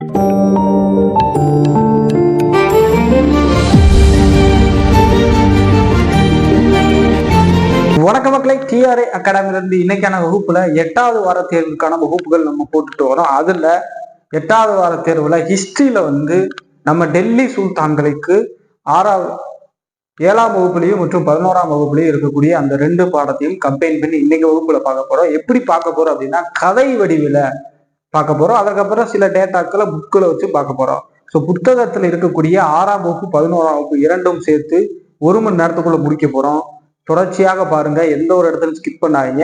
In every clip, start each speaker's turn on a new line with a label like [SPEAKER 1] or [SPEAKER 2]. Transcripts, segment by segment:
[SPEAKER 1] வணக்க மக்களை, டிஆர்ஏ அகாடமிலிருந்து இன்னைக்கான வகுப்புல 8வது வார தேர்வுக்கான வகுப்புகள் நம்ம போட்டுட்டு வரோம். அதுல 8வது வார தேர்வுல ஹிஸ்டரியில நம்ம டெல்லி சுல்தான்களுக்கு 7ஆம் வகுப்புலையும் மற்றும் 11ஆம் வகுப்புலையும் இருக்கக்கூடிய அந்த 2 பாடத்தையும் கம்பைன் பண்ணி இன்னைக்கு வகுப்புல பார்க்க போறோம். எப்படி பார்க்க போறோம் அப்படின்னா, கதை வடிவில பார்க்க போறோம். அதுக்கப்புறம் சில டேட்டாக்களை புக்கில் வச்சு பார்க்க போறோம். ஸோ புத்தகத்துல இருக்கக்கூடிய 6ஆம் வகுப்பு 11ஆம் வகுப்பு இரண்டும் சேர்த்து 1 மணி நேரத்துக்குள்ள முடிக்க போறோம். தொடர்ச்சியாக பாருங்க, எந்த ஒரு இடத்துல ஸ்கிப் பண்ணாதீங்க.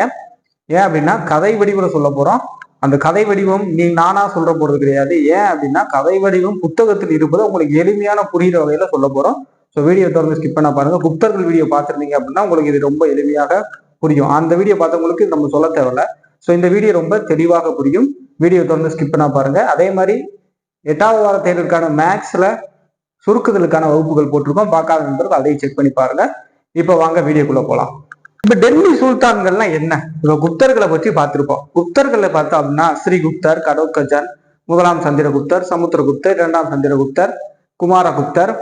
[SPEAKER 1] ஏன் அப்படின்னா கதை வடிவில் சொல்ல போறோம். அந்த கதை வடிவம் நானா சொல்ற போறது கிடையாது. ஏன் அப்படின்னா கதை வடிவம் புத்தகத்தில் இருப்பதை உங்களுக்கு எளிமையான புரியுற வகையில சொல்ல போறோம். ஸோ வீடியோ தொடர்ந்து ஸ்கிப் பண்ண பாருங்க. குப்தர்கள் வீடியோ பார்த்துருந்தீங்க அப்படின்னா உங்களுக்கு இது ரொம்ப எளிமையாக புரியும். அந்த வீடியோ பார்த்தவங்களுக்கு நம்ம சொல்ல தேவையில்ல. ஸோ இந்த வீடியோ ரொம்ப தெளிவாக புரியும். வீடியோ தொடர்ந்து ஸ்கிப் பண்ண பாருங்க. அதே மாதிரி 8வது வார தேர்வுக்கான மேக்ஸ்ல சுருக்குதலுக்கான வகுப்புகள் போட்டிருக்கோம். பார்க்காத நண்பர்கள் அதையும் செக் பண்ணி பாருங்க. இப்ப வாங்க வீடியோக்குள்ள போலாம். இப்ப டெல்லி சுல்தான்கள்லாம் என்ன? இப்ப குப்தர்களை பற்றி பார்த்திருப்போம். குப்தர்களை பார்த்தோம் அப்படின்னா ஸ்ரீகுப்தர், கடோத்கஜன், 1ஆம் சந்திரகுப்தர், சமுத்திரகுப்தர், 2ஆம் சந்திரகுப்தர், குமாரகுப்தர்,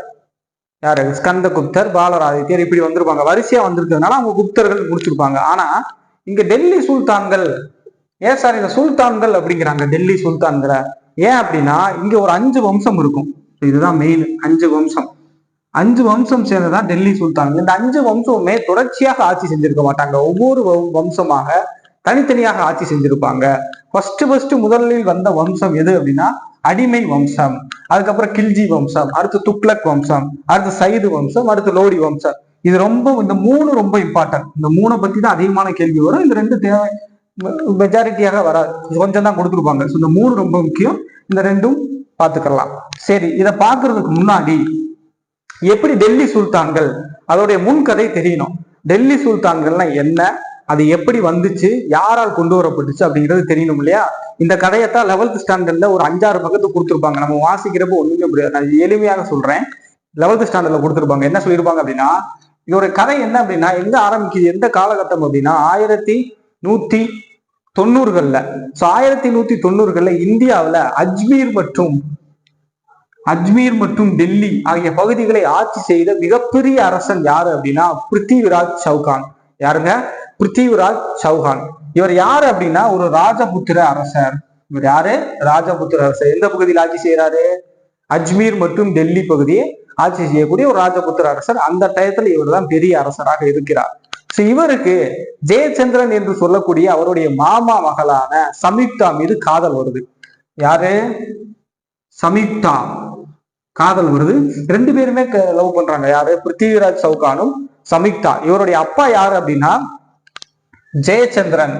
[SPEAKER 1] யாரு ஸ்கந்தகுப்தர், பாலராதித்யர், இப்படி வந்திருப்பாங்க. வரிசையா வந்திருக்கிறதுனால அவங்க குப்தர்கள் முடிச்சிருப்பாங்க. ஆனா இங்க டெல்லி சுல்தான்கள் ஏன் சார் இந்த சுல்தான்கள் அப்படிங்கிறாங்க டெல்லி சுல்தான்களை? ஏன் அப்படின்னா இங்க ஒரு 5 வம்சம் இருக்கும். இதுதான் மெயின். 5 வம்சம் சேர்ந்ததான் டெல்லி சுல்தான்கள். இந்த 5 வம்சமுமே தொடர்ச்சியாக ஆட்சி செஞ்சிருக்க மாட்டாங்க. ஒவ்வொரு வம்சமாக தனித்தனியாக ஆட்சி செஞ்சிருப்பாங்க. ஃபர்ஸ்ட் முதலில் வந்த வம்சம் எது அப்படின்னா அடிமை வம்சம். அதுக்கப்புறம் கில்ஜி வம்சம், அடுத்து துக்ளக் வம்சம், அடுத்து சைது வம்சம், அடுத்து லோடி வம்சம். இது இந்த 3 ரொம்ப இம்பார்ட்டன்ட். இந்த 3 பத்தி தான் அதிகமான கேள்வி வரும். இந்த 2 தேவை மெஜாரிட்டியாக வராது, கொஞ்சம் தான் கொடுத்துருப்பாங்க. இந்த 3 ரொம்ப முக்கியம். இந்த 2ம் பார்த்துக்கலாம். சரி, இதை பார்க்கறதுக்கு முன்னாடி எப்படி டெல்லி சுல்தான்கள் அதோடைய முன்கதை தெரியணும். டெல்லி சுல்தான்கள்னா என்ன, அது எப்படி வந்துச்சு, யாரால் கொண்டு வரப்பட்டுச்சு அப்படிங்கிறது தெரியணும் இல்லையா? இந்த கதையத்தான் 11th ஸ்டாண்டர்ட்ல ஒரு 5-6 பக்கத்துக்கு கொடுத்துருப்பாங்க. நம்ம வாசிக்கிறப்ப ஒண்ணுமே புரியாது. நான் எளிமையாக சொல்றேன். 11th ஸ்டாண்டர்ட்ல கொடுத்துருப்பாங்க. என்ன சொல்லியிருப்பாங்க அப்படின்னா, இதோட கதை என்ன அப்படின்னா, எங்க ஆரம்பிக்குது, எந்த காலகட்டம் அப்படின்னா 1190கள்ல. 1190கள்ல இந்தியாவில அஜ்மீர் மற்றும் டெல்லி ஆகிய பகுதிகளை ஆட்சி செய்த மிகப்பெரிய அரசன் யாரு அப்படின்னா பிருத்திவிராஜ் சௌகான். யாருங்க? பிருத்திவிராஜ் சௌகான். இவர் யாரு அப்படின்னா ஒரு ராஜபுத்திர அரசர். இவர் யாரு? ராஜபுத்திர அரசர். எந்த பகுதியில் ஆட்சி செய்யறாரு? அஜ்மீர் மற்றும் டெல்லி பகுதியை ஆட்சி செய்யக்கூடிய ஒரு ராஜபுத்திர அரசர். அந்த டயத்துல இவர் தான் பெரிய அரசராக இருக்கிறார். இவருக்கு ஜெயச்சந்திரன் என்று சொல்லக்கூடிய அவருடைய மாமா மகளான சம்யுக்தா மீது காதல் வருது. யாரு? சம்யுக்தா காதல் வருது. 2 பேருமே லவ் பண்றாங்க. யாரு? பிருத்திவிராஜ் சௌகானும் சம்யுக்தா. இவருடைய அப்பா யாரு அப்படின்னா ஜெயச்சந்திரன்.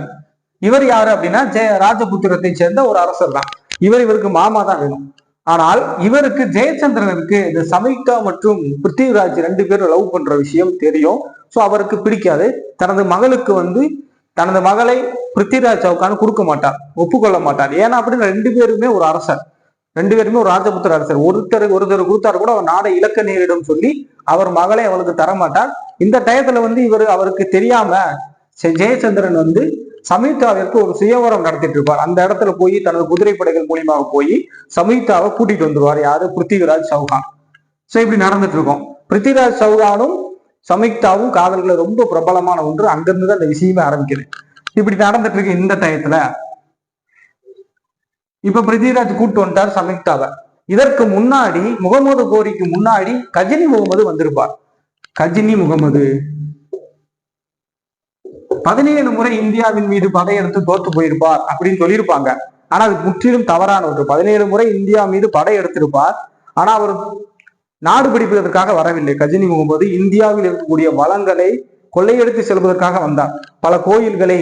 [SPEAKER 1] இவர் யாரு அப்படின்னா ராஜபுத்திரத்தை சேர்ந்த ஒரு அரசர் தான். இவருக்கு மாமா தான் வேணும். ஆனால் இவருக்கு ஜெயச்சந்திரனுக்கு இந்த சம்யுக்தா மற்றும் பிருத்திவிராஜ் 2 பேரும் லவ் பண்ற விஷயம் தெரியும். சோ அவருக்கு பிடிக்காது. தனது மகளை பிருத்திவிராஜ் சௌகான் கொடுக்க மாட்டார், ஒப்புக்கொள்ள மாட்டார். ஏன்னா அப்படின்னு 2 பேருமே ஒரு அரசர், 2 பேருமே ஒரு ராஜபுத்திர அரசர். ஒருத்தர் கொடுத்தாரு கூட அவர் நாடை இழக்க நேரிடும் சொல்லி அவர் மகளை அவளுக்கு தரமாட்டார். இந்த டயத்துல அவருக்கு தெரியாம ஜெயச்சந்திரன் சம்யுக்தாவிற்கு ஒரு சுயவரம் நடத்திட்டு இருப்பார். அந்த இடத்துல போய் தனது குதிரைப்படைகள் மூலியமாக போய் சம்யுக்தாவை கூட்டிட்டு வந்துருவார். யாரு? பிருத்திவிராஜ் சௌகான். சோ இப்படி நடந்துட்டு இருக்கோம். பிருத்திவிராஜ் சௌகானும் சம்யுக்தாவும் காதல்களை ரொம்ப பிரபலமான ஒன்று. அங்கிருந்து அந்த விஷயமே ஆரம்பிக்குது. இப்படி நடந்துட்டு இருக்கு. இந்த டயத்துல இப்ப பிருத்திவிராஜ் கூட்டு வந்துட்டார் சம்யுக்தாவை. இதற்கு முன்னாடி முகமது கோரிக்கு முன்னாடி கஜினி முகமது வந்திருப்பார். கஜினி முகமது 17 முறை இந்தியாவின் மீது படையெடுத்து தோத்து போயிருப்பார் அப்படின்னு சொல்லியிருப்பாங்க. ஆனா அது முற்றிலும் தவறான ஒன்று. 17 முறை இந்தியா மீது படையெடுத்திருப்பார். ஆனா அவர் நாடு பிடிப்பதற்காக வரவில்லை. கஜினி முகமது இந்தியாவில் இருக்கக்கூடிய வளங்களை கொள்ளையெடுத்து செல்வதற்காக வந்தார். பல கோயில்களை,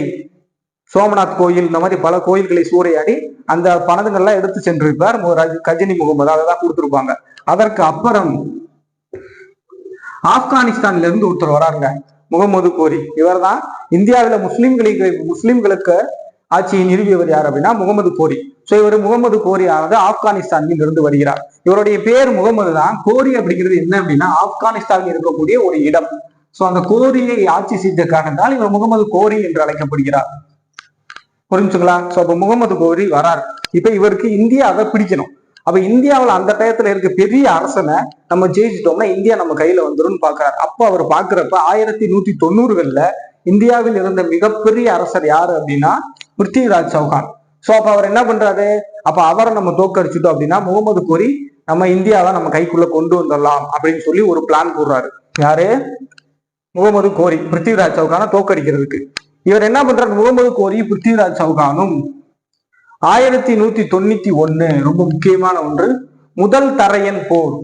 [SPEAKER 1] சோமநாத் கோயில், இந்த மாதிரி பல கோயில்களை சூறையாடி அந்த பணங்கள்லாம் எடுத்து சென்றிருப்பார் கஜினி முகமது. அதைதான் கொடுத்திருப்பாங்க. அதற்கு அப்புறம் ஆப்கானிஸ்தான்ல இருந்து ஒருத்தர் வராருங்க, முகமது கோரி. இவர் தான் இந்தியாவில முஸ்லிம்களுக்கு ஆட்சியை நிறுவியவர். யார் அப்படின்னா முகமது கோரி. சோ இவர் முகமது கோரி ஆனது ஆப்கானிஸ்தானில் இருந்து வருகிறார். இவருடைய பேர் முகமது தான். கோரி அப்படிங்கிறது என்ன அப்படின்னா ஆப்கானிஸ்தானில் இருக்கக்கூடிய ஒரு இடம். சோ அந்த கோரியை ஆட்சி செய்த காரணத்தால் இவர் முகமது கோரி என்று அழைக்கப்படுகிறார். புரிஞ்சுங்களா? சோ அப்ப முகமது கோரி வரார். இப்ப இவருக்கு இந்தியாவை பிடிக்கணும். அப்ப இந்தியாவில் அந்த டயத்துல இருக்க பெரிய அரசனை நம்ம ஜெயிச்சிட்டோம்னா இந்தியா நம்ம கையில வந்துடும் பாக்குறாரு. அப்ப அவர் பாக்குறப்ப 1190கள்ல இந்தியாவில் இருந்த மிகப்பெரிய அரசர் யாரு அப்படின்னா பிருத்திவிராஜ் சௌகான். சோ அப்ப அவர் என்ன பண்றாரு, அப்ப அவரை நம்ம தோக்கடிச்சிட்டோம் அப்படின்னா முகமது கோரி நம்ம இந்தியாவை நம்ம கைக்குள்ள கொண்டு வந்துடலாம் அப்படின்னு சொல்லி ஒரு பிளான் போடுறாரு. யாரு, முகமது கோரி பிருத்திவிராஜ் சௌகானை தோக்கடிக்கிறதுக்கு. இவர் என்ன பண்றாரு, முகமது கோரி பிருத்திவிராஜ் சௌகானும் 1191 ரொம்ப முக்கியமான ஒன்று, முதல் தரையன் போர்.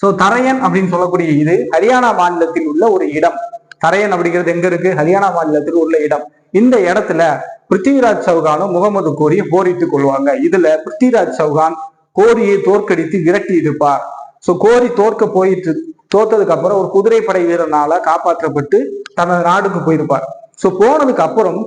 [SPEAKER 1] சோ தரையன் அப்படின்னு சொல்லக்கூடிய இது ஹரியானா மாநிலத்தில் உள்ள ஒரு இடம். தரையன் அப்படிங்கிறது எங்க இருக்கு, ஹரியானா மாநிலத்தில் உள்ள இடம். இந்த இடத்துல பிருத்திவிராஜ் சௌகானும் முகமது கோரியை போரிட்டுக் கொள்வாங்க. இதுல பிருத்திவிராஜ் சௌகான் கோரியை தோற்கடித்து விரட்டி இருப்பார். சோ கோரி தோத்ததுக்கு அப்புறம் ஒரு குதிரைப்படை வீரனால காப்பாற்றப்பட்டு தனது நாடுக்கு போயிருப்பார். சோ போனதுக்கு அப்புறம்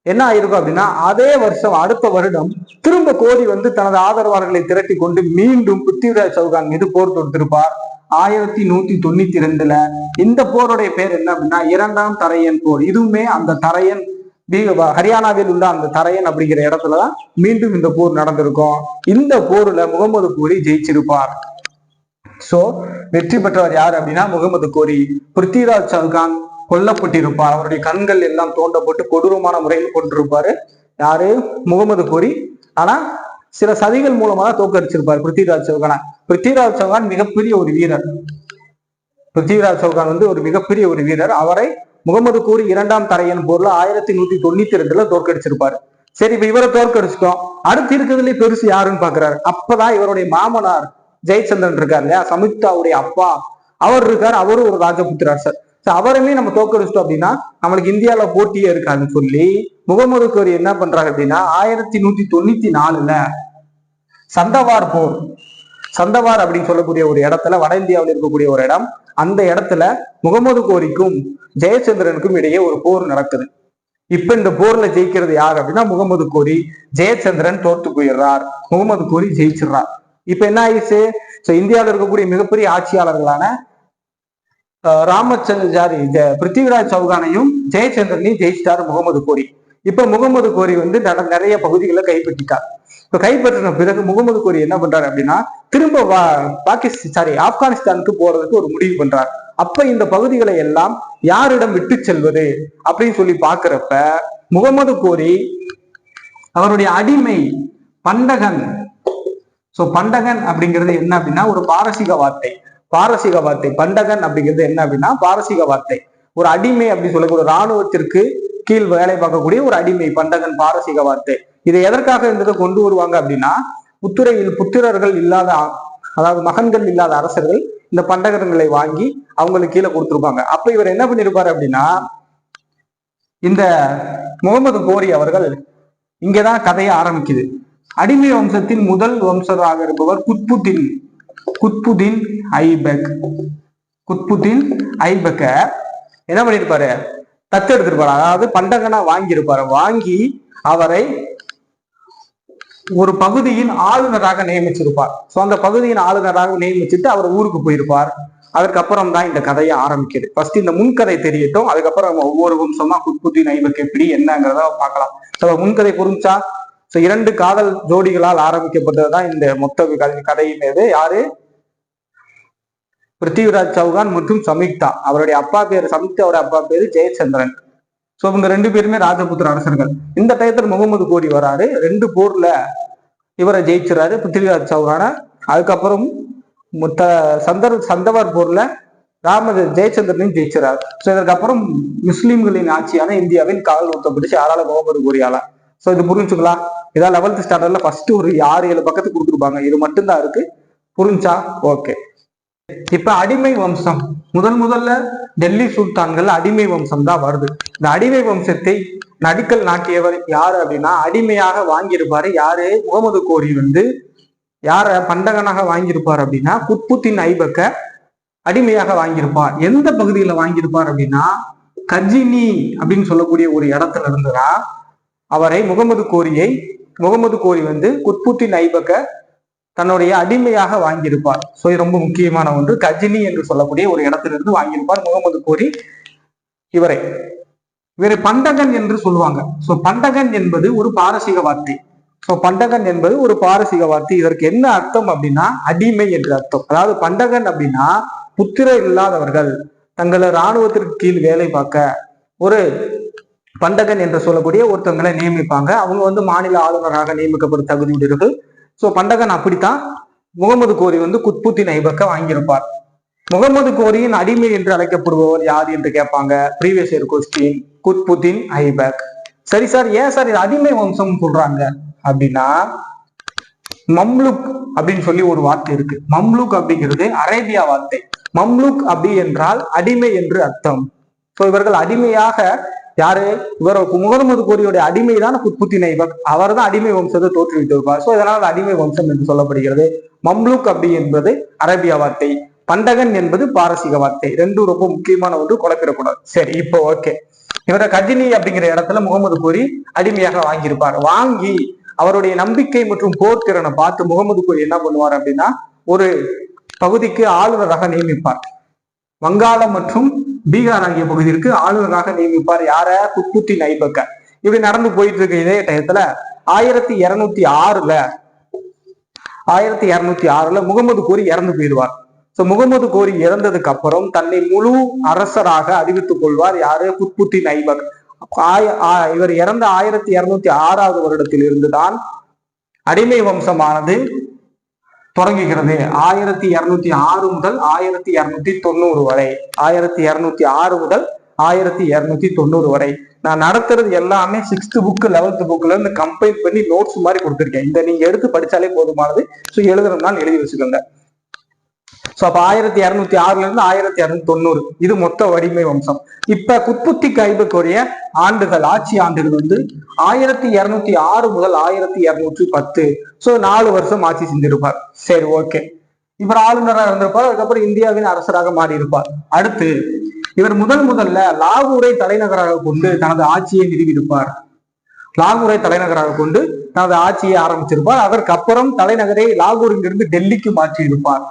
[SPEAKER 1] என்ன ஆயிருக்கும் அப்படின்னா அதே வருஷம் அடுத்த வருடம் திரும்ப கோரி தனது ஆதரவாளர்களை திரட்டி கொண்டு மீண்டும் பிருத்திவிராஜ் சௌகான் மீது போர் தொடுத்திருப்பார். 1192 இந்த போருடைய பேர் என்ன அப்படின்னா இரண்டாம் தரையன் போர். இதுவுமே அந்த தரையன் ஹரியானாவில் உள்ள அந்த தரையன் அப்படிங்கிற இடத்துலதான் மீண்டும் இந்த போர் நடந்திருக்கும். இந்த போர்ல முகமது கோரி ஜெயிச்சிருப்பார். சோ வெற்றி பெற்றவர் யார் அப்படின்னா முகமது கோரி. பிருத்திவிராஜ் சௌகான் கொல்லப்பட்டிருப்பார். அவருடைய கண்கள் எல்லாம் தோண்டப்பட்டு கொடூரமான முறையில் கொண்டிருப்பாரு யாரு, முகமது கோரி. ஆனா சில சதிகள் மூலமா தான் தோக்கடிச்சிருப்பார் பிருத்திவிராஜ் சௌகான. பிருத்திவிராஜ் சௌகான் மிகப்பெரிய ஒரு வீரர். பிருத்திவிராஜ் சௌகான் ஒரு மிகப்பெரிய ஒரு வீரர். அவரை முகமது கோரி இரண்டாம் தரையன் போர்ல 1192 தோற்கடிச்சிருப்பாரு. சரி, இப்ப இவரை தோற்கடிச்சிட்டோம். அடுத்து இருக்கிறதுல பெருசு யாருன்னு பாக்குறாரு. அப்பதான் இவருடைய மாமனார் ஜெயச்சந்திரன் இருக்கார் இல்லையா, சமுக்தாவுடைய அப்பா, அவர் இருக்கார். அவரும் ஒரு ராஜபுத்திர அரசர். அவருமே நம்ம தோற்கடிச்சிட்டோம் அப்படின்னா நம்மளுக்கு இந்தியாவில போட்டியே இருக்காதுன்னு சொல்லி முகமது கோரி என்ன பண்றாரு அப்படின்னா 1194 சந்தவார் போர். சந்தவார் அப்படின்னு சொல்லக்கூடிய ஒரு இடத்துல, வட இந்தியாவில் இருக்கக்கூடிய ஒரு இடம், அந்த இடத்துல முகமது கோரிக்கும் ஜெயச்சந்திரனுக்கும் இடையே ஒரு போர் நடக்குது. இப்ப இந்த போர்ல ஜெயிக்கிறது யார் அப்படின்னா முகமது கோரி. ஜெயச்சந்திரன் தோற்று போயிடுறார், முகமது கோரி ஜெயிச்சிடுறார். இப்ப என்ன ஆயிடுச்சு, இந்தியாவில் இருக்கக்கூடிய மிகப்பெரிய ஆட்சியாளர்களான ராமச்சந்திராரி பிருத்திவிராஜ் சௌகானையும் ஜெயச்சந்திரனையும் ஜெயிச்சிட்டாரு முகமது கோரி. இப்ப முகமது கோரி நிறைய பகுதிகளை கைப்பற்றிட்டார். இப்ப கைப்பற்றின பிறகு முகமது கோரி என்ன பண்றாரு அப்படின்னா திரும்ப ஆப்கானிஸ்தானுக்கு போறதுக்கு ஒரு முடிவு பண்றார். அப்ப இந்த பகுதிகளை எல்லாம் யாரிடம் விட்டு செல்வது அப்படின்னு சொல்லி பாக்குறப்ப முகமது கோரி அவருடைய அடிமை பண்டகன். பண்டகன் அப்படிங்கிறது என்ன அப்படின்னா ஒரு பாரசீக வார்த்தை. பாரசீக வார்த்தை பண்டகன் அப்படிங்கிறது என்ன அப்படின்னா பாரசீக வார்த்தை. ஒரு அடிமை அப்படின்னு சொல்லக்கூடிய இராணுவத்திற்கு கீழ் வேலை பார்க்கக்கூடிய ஒரு அடிமை பண்டகன், பாரசீக வார்த்தை. இதை எதற்காக இந்த கொண்டு வருவாங்க அப்படின்னா புத்திரர்கள் இல்லாத, அதாவது மகன்கள் இல்லாத அரசர்கள் இந்த பண்டகங்களை வாங்கி அவங்களுக்கு கீழே கொடுத்துருப்பாங்க. அப்ப இவர் என்ன பண்ணிருப்பாரு அப்படின்னா இந்த முகமது கோரி அவர்கள் இங்கதான் கதையை ஆரம்பிக்குது. அடிமை வம்சத்தின் முதல் வம்சராக இருப்பவர் குத்புதீன் ஐபக் என்ன பண்ணிருப்பாரு, தத்தெடுத்திருப்பாரு. அதாவது பண்டகனா வாங்கியிருப்பாரு. வாங்கி அவரை ஒரு பகுதியின் ஆளுநராக நியமிச்சிருப்பார். அந்த பகுதியின் ஆளுநராக நியமிச்சுட்டு அவர் ஊருக்கு போயிருப்பார். அதுக்கப்புறம் தான் இந்த கதையை ஆரம்பிக்குது. ஃபர்ஸ்ட் இந்த முன்கதை தெரியட்டும், அதுக்கப்புறம் நம்ம ஒவ்வொரு வம்சமா குத்புதீன் ஐபக் எப்படி என்னங்கிறத பார்க்கலாம். முன்கதை புரிஞ்சா, இரண்டு காதல் ஜோடிகளால் ஆரம்பிக்கப்பட்டதுதான் இந்த மொத்த கதையின். யாரு, பிருத்திவிராஜ் சௌகான் மற்றும் சமுக்தா. அவருடைய அப்பா பேரு, சமுக்தாவோட அப்பா பேரு ஜெயச்சந்திரன். இவங்க ரெண்டு பேருமே ராஜபுத்திர அரசர்கள். இந்த டயத்துல முகமது கோரி வராரு. 2 போர்ல இவரை ஜெயிச்சுறாரு, பிருத்திவிராஜ் சௌகான. அதுக்கப்புறம் சந்தவார் போர்ல ஜெயச்சந்திரனையும் ஜெயிச்சுறாரு. இதற்கப்புறம் முஸ்லிம்களின் ஆட்சியான இந்தியாவின் கால் ஊத்தப்பட்டுச்சு. யாரால, முகமது கோரியால. இது புரிஞ்சுக்கலாம். இதான் 11th ஸ்டாண்டர்ட்ல ஃபர்ஸ்ட் ஒரு 6-7 பக்கத்துக்கு கொடுத்துருப்பாங்க. இது மட்டும்தான் இருக்கு. புரிஞ்சா ஓகே. இப்ப அடிமை வம்சம் முதல்ல டெல்லி சுல்தான்கள் அடிமை வம்சம் தான் வருது. இந்த அடிமை வம்சத்தை நடுக்கல் நாட்டியவர் யாரு அப்படின்னா அடிமையாக வாங்கியிருப்பாரு யாரு, முகமது கோரி யார பண்டகனாக வாங்கியிருப்பார் அப்படின்னா குத்புதீன் ஐபக்க அடிமையாக வாங்கியிருப்பார். எந்த பகுதியில வாங்கியிருப்பார் அப்படின்னா கஜினி அப்படின்னு சொல்லக்கூடிய ஒரு இடத்துல இருந்துதான் அவரை முகமது கோரி குத்புதீன் ஐபக்க தன்னுடைய அடிமையாக வாங்கியிருப்பார். இது ரொம்ப முக்கியமான ஒன்று. கஜினி என்று சொல்லக்கூடிய ஒரு இடத்திலிருந்து வாங்கியிருப்பார் முகமது கோரி இவரை பண்டகன் என்று சொல்லுவாங்க. பண்டகன் என்பது ஒரு பாரசீக வார்த்தை. சோ பண்டகன் என்பது ஒரு பாரசீக வார்த்தை. இதற்கு என்ன அர்த்தம் அப்படின்னா அடிமை என்று அர்த்தம். அதாவது பண்டகன் அப்படின்னா புத்திரர் இல்லாதவர்கள், தங்களை இராணுவத்திற்கு கீழ் வேலை பார்க்க ஒரு பண்டகன் என்று சொல்லக்கூடிய ஒருத்தவங்களை நியமிப்பாங்க. அவங்க வந்து மாநில ஆளுநராக நியமிக்கப்படும் தகுதியுடையவர்கள். சோ பண்டகன் அப்படித்தான் முகமது கோரி வந்து குத்புத்தீன் ஐபக்கை வாங்கியிருப்பார். முகமது கோரியின் அடிமை என்று அழைக்கப்படுபவர் யார் என்று கேட்பாங்க. Previous year question, Qutbuddin Aibak. சரி சார், ஏன் சார் இது அடிமை வம்சம் சொல்றாங்க அப்படின்னா, மம்லுக் அப்படின்னு சொல்லி ஒரு வார்த்தை இருக்கு. மம்லுக் அப்படிங்கிறது அரேபியா வார்த்தை. மம்லுக் அப்படி என்றால் அடிமை என்று அர்த்தம். சோ இவர்கள் அடிமையாக யாரு, இவர் முகமது கோரியுடைய அடிமைதான் குத்புத்தீன் ஐபக். அவர் தான் அடிமை வம்சத்தை தோற்றுவித்திருப்பார். சோ இதனால் அடிமை வம்சம் என்று சொல்லப்படுகிறது. மம்லுக் அப்படி என்பது அரேபியா வார்த்தை, பண்டகன் என்பது பாரசீக வார்த்தை. ரெண்டும் ரொம்ப முக்கியமான ஒன்று, குழப்பிடக்கூடாது. சரி, இப்போ ஓகே. இவரை கஜினி அப்படிங்கிற இடத்துல முகமது கோரி அடிமையாக வாங்கியிருப்பார். வாங்கி அவருடைய நம்பிக்கை மற்றும் போர் திறனை பார்த்து முகமது கோரி என்ன பண்ணுவார் அப்படின்னா, ஒரு பகுதிக்கு ஆளுநராக நியமிப்பார். வங்காளம் மற்றும் பீகார் ஆகிய பகுதிக்கு ஆளுநராக நியமிப்பார். யார? குத்புத்தீன் ஐபக்க. இப்படி நடந்து போயிட்டு இருக்க இதே டயத்துல 1206ல முகமது கோரி இறந்து போயிடுவார். சோ முகமது கோரி இறந்ததுக்கு அப்புறம் தன்னை முழு அரசராக அறிவித்துக் கொள்வார். யாரு? குத்புத்தீன் ஐபக். இவர் இறந்த 1206வது வருடத்தில் இருந்துதான் அடிமை வம்சமானது தொடங்குகிறது. 1206 முதல் 1290 வரை, 1206 முதல் 1290 வரை. நான் நடத்துறது எல்லாமே 6th புக் 11th புக்ல இருந்து கம்பைல் பண்ணி நோட்ஸ் மாதிரி கொடுத்துருக்கேன். இந்த நீங்க எடுத்து படிச்சாலே போதுமானது. ஸோ எழுதுறதுனால எழுதி வச்சுக்கோங்க. சோ அப்ப 1206ல இருந்து 1290 இது மொத்த அடிமை வம்சம். இப்ப குத்புத்தீன் ஐபக்குடைய ஆண்டுகள், ஆட்சி ஆண்டுகள் வந்து 1206 முதல் 1210. சோ 4 வருஷம் ஆட்சி செஞ்சிருப்பார். சரி, ஓகே. இவர் ஆளுநராக இருந்திருப்பார். அதுக்கப்புறம் இந்தியாவின் அரசராக மாறி இருப்பார். அடுத்து இவர் முதல்ல லாகூரை தலைநகராக கொண்டு தனது ஆட்சியை நிறுவியிருப்பார். லாகூரை தலைநகராக கொண்டு தனது ஆட்சியை ஆரம்பிச்சிருப்பார். அதற்கப்புறம் தலைநகரை லாகூரிலிருந்து டெல்லிக்கு மாற்றியிருப்பார்.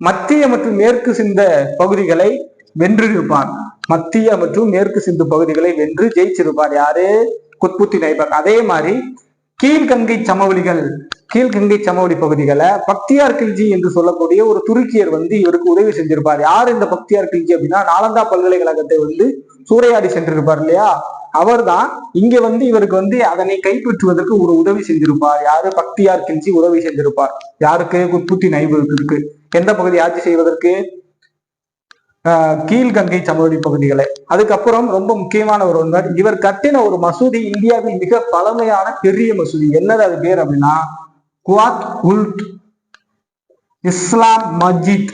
[SPEAKER 1] மத்திய மற்றும் மேற்கு சிந்த பகுதிகளை வென்றிருப்பார். மத்திய மற்றும் மேற்கு சிந்து பகுதிகளை வென்று ஜெயிச்சிருப்பார். யாரு? குத்புத்தீன் ஐபக். அதே மாதிரி கீழ்கங்கை சமவெளி பகுதிகளை பக்தியார் கில்ஜி என்று சொல்லக்கூடிய ஒரு துருக்கியர் வந்து இவருக்கு உதவி செஞ்சிருப்பார். யார் இந்த பக்தியார் கில்ஜி அப்படின்னா, நாலந்தா பல்கலைக்கழகத்தை வந்து சூறையாடி சென்றிருப்பார் இல்லையா, அவர் தான் இங்க வந்து இவருக்கு வந்து அதனை கைப்பற்றுவதற்கு ஒரு உதவி செஞ்சிருப்பார். யாரு? பக்தியார் கில்ஜி உதவி செஞ்சிருப்பார். யாருக்கு? குத்புத்தீன் ஐபக்கு. எந்த பகுதி ஆட்சி செய்வதற்கு? கீழ்கங்கை சமவெளி பகுதிகளை. அதுக்கப்புறம் ரொம்ப முக்கியமான ஒரு ஒன்று, இவர் கட்டின ஒரு மசூதி இந்தியாவில் மிக பழமையான பெரிய மசூதி. என்னது அது பேர் அப்படின்னா, குவாத் உல்ட் இஸ்லாம் மஸ்ஜித்.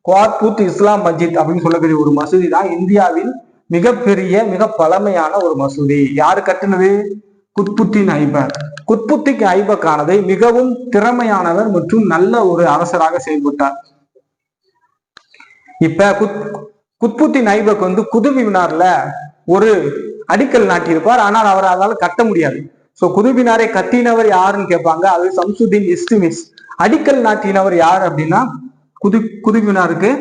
[SPEAKER 1] குவாத்புத் இஸ்லாம் மஸ்ஜித் அப்படின்னு சொல்லக்கூடிய ஒரு மசூதி தான் இந்தியாவில் மிகப்பெரிய மிக பழமையான ஒரு மசூதி. யாரு கட்டினது? குத்புத்தீன் ஐபக். குத்புத்தீன் ஐபக் ஆனது மிகவும் திறமையானவர் மற்றும் நல்ல ஒரு அரசராக செயல்பட்டார். இப்ப குத்புத்தீன் ஐபக் வந்து குதுப் மினார்ல ஒரு அடிக்கல் நாட்டியிருப்பார். ஆனால் அவர் அதால கட்ட முடியாது. சோ குதுப் மினாரை கட்டினவர் யாருன்னு கேட்பாங்க. அது சம்சுதீன் இல்துத்மிஷ். அடிக்கல் நாட்டினவர் யார் அப்படின்னா குதுப் மினாருக்கு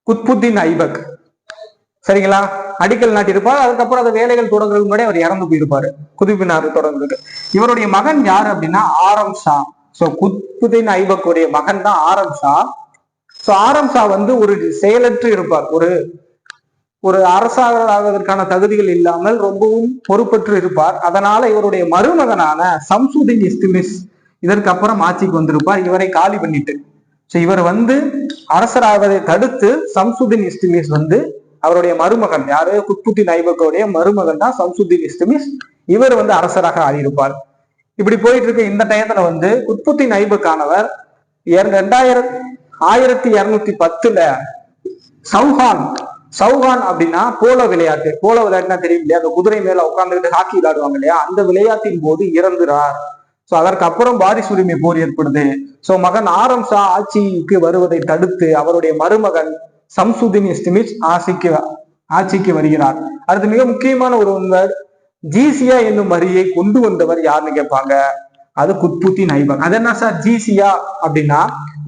[SPEAKER 1] குத்புத்தீன் ஐபக். சரிங்களா? அடிக்கல் நாட்டியிருப்பார். அதுக்கப்புறம் அந்த வேலைகள் தொடங்குறதுக்கு முன்னாடி அவர் இறந்து போயிருப்பாரு. குதுப் மினார் தொடங்குறதுக்கு. இவருடைய மகன் யார் அப்படின்னா ஆரம் ஷா. சோ குத்புத்தீன் ஐபக்குடைய மகன் தான் ஆரம் ஷா. சோ ஆரம் ஷா வந்து ஒரு செயலற்று இருப்பார். ஒரு அரசாகதற்கான தகுதிகள் இல்லாமல் ரொம்பவும் பொறுப்பற்று இருப்பார். அதனால இவருடைய மருமகனான சம்சுதீன் இல்துத்மிஷ் இதற்கு அப்புறம் ஆட்சிக்கு வந்திருப்பார், இவரை காலி பண்ணிட்டு. சோ இவர் வந்து அரசராவதை தடுத்து சம்சுதீன் இல்துத்மிஷ் வந்து அவருடைய மருமகன், யாரு? குத்புத்தீன் ஐபக்குடைய மருமகன் தான் சம்சுதீன் இல்துத்மிஷ். இவர் வந்து அரசராக ஆகியிருப்பார். இப்படி போயிட்டு இருக்க இந்த டயத்துல வந்து குத்புத்தீன் ஐபக்கானவர் 1210ல சௌஹான் அப்படின்னா போலோ விளையாட்டு. போலோ விளையாட்டுனா தெரியும் இல்லையா, அந்த குதிரை மேல உட்கார்ந்துகிட்டு ஹாக்கி விளையாடுவாங்க இல்லையா, அந்த விளையாட்டின் போது இறந்துறார். சோ அதற்கு அப்புறம் வாரிசு உரிமை போர் ஏற்படுது. சோ மகன் ஆரம் ஷா ஆட்சிக்கு வருவதை தடுத்து அவருடைய மருமகன் சம்சுதீன் இல்துத்மிஷ் ஆட்சிக்கு வருகிறார். அடுத்து மிக முக்கியமான ஒரு ஒருவர், ஜீசியா என்னும் வரியை கொண்டு வந்தவர் யாருன்னு கேட்பாங்க. அது குத்புத்தீன் ஐபக். அது என்ன சார் ஜீசியா அப்படின்னா,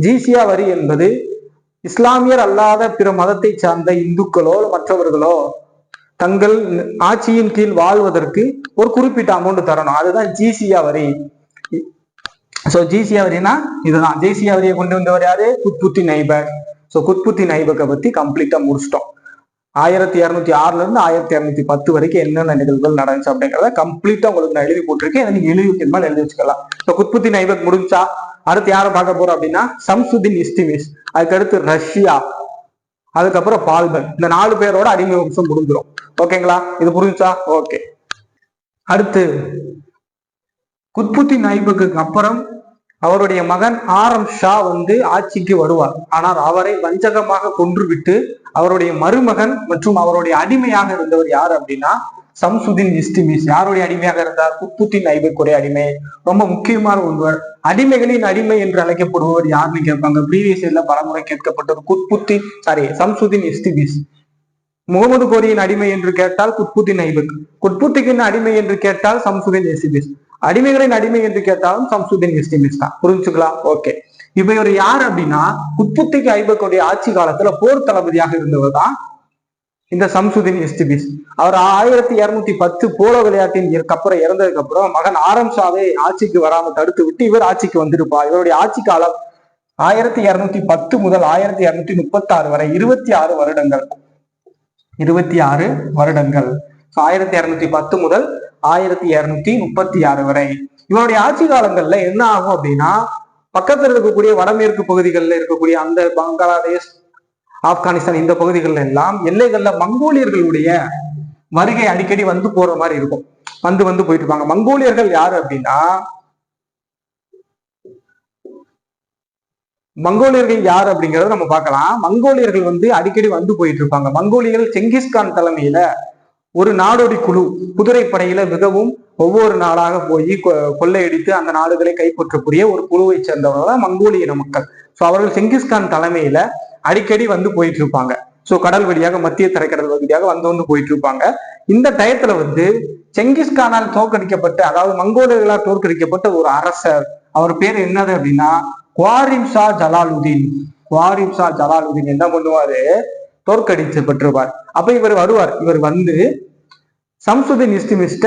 [SPEAKER 1] ஜீசியா வரி என்பது இஸ்லாமியர் அல்லாத பிற மதத்தை சார்ந்த இந்துக்களோ மற்றவர்களோ தங்கள் ஆட்சியின் கீழ் வாழ்வதற்கு ஒரு குறிப்பிட்ட அமௌண்ட் தரணும். அதுதான் ஜிசியா வரி. சோ ஜிசியா வரினா இதுதான். ஜிசியா வரியை கொண்டு வந்தவர் யாரு? குத்புத்தீன் ஐபக். சோ குத்புத்தீன் ஐபக்கை பத்தி கம்ப்ளீட்டா முடிச்சிட்டோம். 1206 இருந்து 1210 வரைக்கும் என்னென்ன நிகழ்வுகள் நடந்துச்சு அப்படிங்கிறத கம்ப்ளீட்டா உங்களுக்கு நான் எழுதி போட்டிருக்கேன். நீங்க எழுதி வைக்கணுமா எழுதி வச்சுக்கலாம். இப்போ குத்புத்தீன் ஐபக் முடிஞ்சா அடுத்து யாரை பார்க்க போறோம் அப்படின்னா சம்சுதீன் இஸ்திமிஸ், அதுக்கடுத்து ரஷ்யா, அதுக்கப்புறம் பால்பன். இந்த 4 பேரோட அடிமை வம்சம் முடிஞ்சிடும். ஓகேங்களா? இது புரிஞ்சா? ஓகே. அடுத்து குத்புத்தீன் ஐபக்கு அப்புறம் அவருடைய மகன் ஆரம் ஷா ஆட்சிக்கு வருவார். ஆனால் அவரை வஞ்சகமாக கொன்றுவிட்டு அவருடைய மருமகன் மற்றும் அவருடைய அடிமையாக இருந்தவர் யார் அப்படின்னா சம்சுதீன் இஸ்திமிஸ். யாருடைய அடிமையாக இருந்தார்? குத்புத்தீன் ஐபக்குடைய அடிமை. ரொம்ப முக்கியமான ஒருவர். அடிமைகளின் அடிமை என்று அழைக்கப்படுபவர் யாருன்னு கேட்பாங்க. ப்ரீவியஸ் இயர்ல பலமுறை கேட்கப்பட்டது சம்சுதீன் இஸ்திமிஸ். முகமது கோரியின் அடிமை என்று கேட்டால் குத்புத்தீன் ஐபக். குத்புத்தீன் அடிமை என்று கேட்டால் சம்சுதீன் இஸ்திமிஸ். அடிமைகளின் அடிமை என்று கேட்டாலும் சம்சுதீன் இஸ்திமிஸ் தான். புரிஞ்சுக்கலாம்? ஓகே. இப்ப இவர் யார் அப்படின்னா குத்புத்தீன் ஐபக்குடைய ஆட்சி காலத்துல போர் தளபதியாக இருந்தவர் தான் இந்த சம்சுதீன் இஸ்திமிஸ். அவர் 1210 போலோ விளையாட்டின் அப்புறம் இறந்ததுக்கு அப்புறம் மகன் ஆரம் ஷாவை ஆட்சிக்கு வராம தடுத்து விட்டு இவர் ஆட்சிக்கு வந்திருப்பார். இவருடைய ஆட்சி காலம் 1210 முதல் 1236 வரை 26 வருடங்கள். 26 வருடங்கள். 1210 முதல் 1236 வரை. இவருடைய ஆட்சி காலங்கள்ல என்ன ஆகும் அப்படின்னா பக்கத்துல இருக்கக்கூடிய வடமேற்கு பகுதிகளில் இருக்கக்கூடிய அந்த பங்களாதேஷ், ஆப்கானிஸ்தான் இந்த பகுதிகள் எல்லாம் எல்லைகள்ல மங்கோலியர்களுடைய வருகை அடிக்கடி போற மாதிரி இருக்கும். வந்து போயிட்டு இருப்பாங்க. மங்கோலியர்கள் யாரு அப்படின்னா மங்கோலியர்கள் யார் அப்படிங்கறத நம்ம பார்க்கலாம். மங்கோலியர்கள் அடிக்கடி போயிட்டு இருப்பாங்க. மங்கோலியர்கள் செங்கிஸ்கான் தலைமையில ஒரு நாடோடி குழு குதிரைப்படையில மிகவும் ஒவ்வொரு நாளாக போய் கொள்ளையடித்து அந்த நாடுகளை கைப்பற்றக்கூடிய ஒரு குழுவை சேர்ந்தவர்கள் தான் மங்கோலிய மக்கள். சோ அவர்கள் செங்கிஸ்கான் தலைமையில அடிக்கடி போயிட்டு இருப்பாங்க. சோ கடல் வழியாக மத்திய தரைக்கடல் வழியாக வந்து போயிட்டு இருப்பாங்க. இந்த டயத்துல செங்கிஸ்கானால் தோற்கடிக்கப்பட்ட, அதாவது மங்கோலியர்களால் தோற்கடிக்கப்பட்ட ஒரு அரசர், அவர் பேர் என்னது அப்படின்னா குவாரிம் ஷா ஜலாலுதீன். குவாரிம் ஷா ஜலாலுதீன் என்ன பண்ணுவாரு? தோற்கடிக்கப்பட்டிருப்பார். அப்ப இவர் வருவார். இவர் சம்சுதீன் இஸ்திமிஸ்ட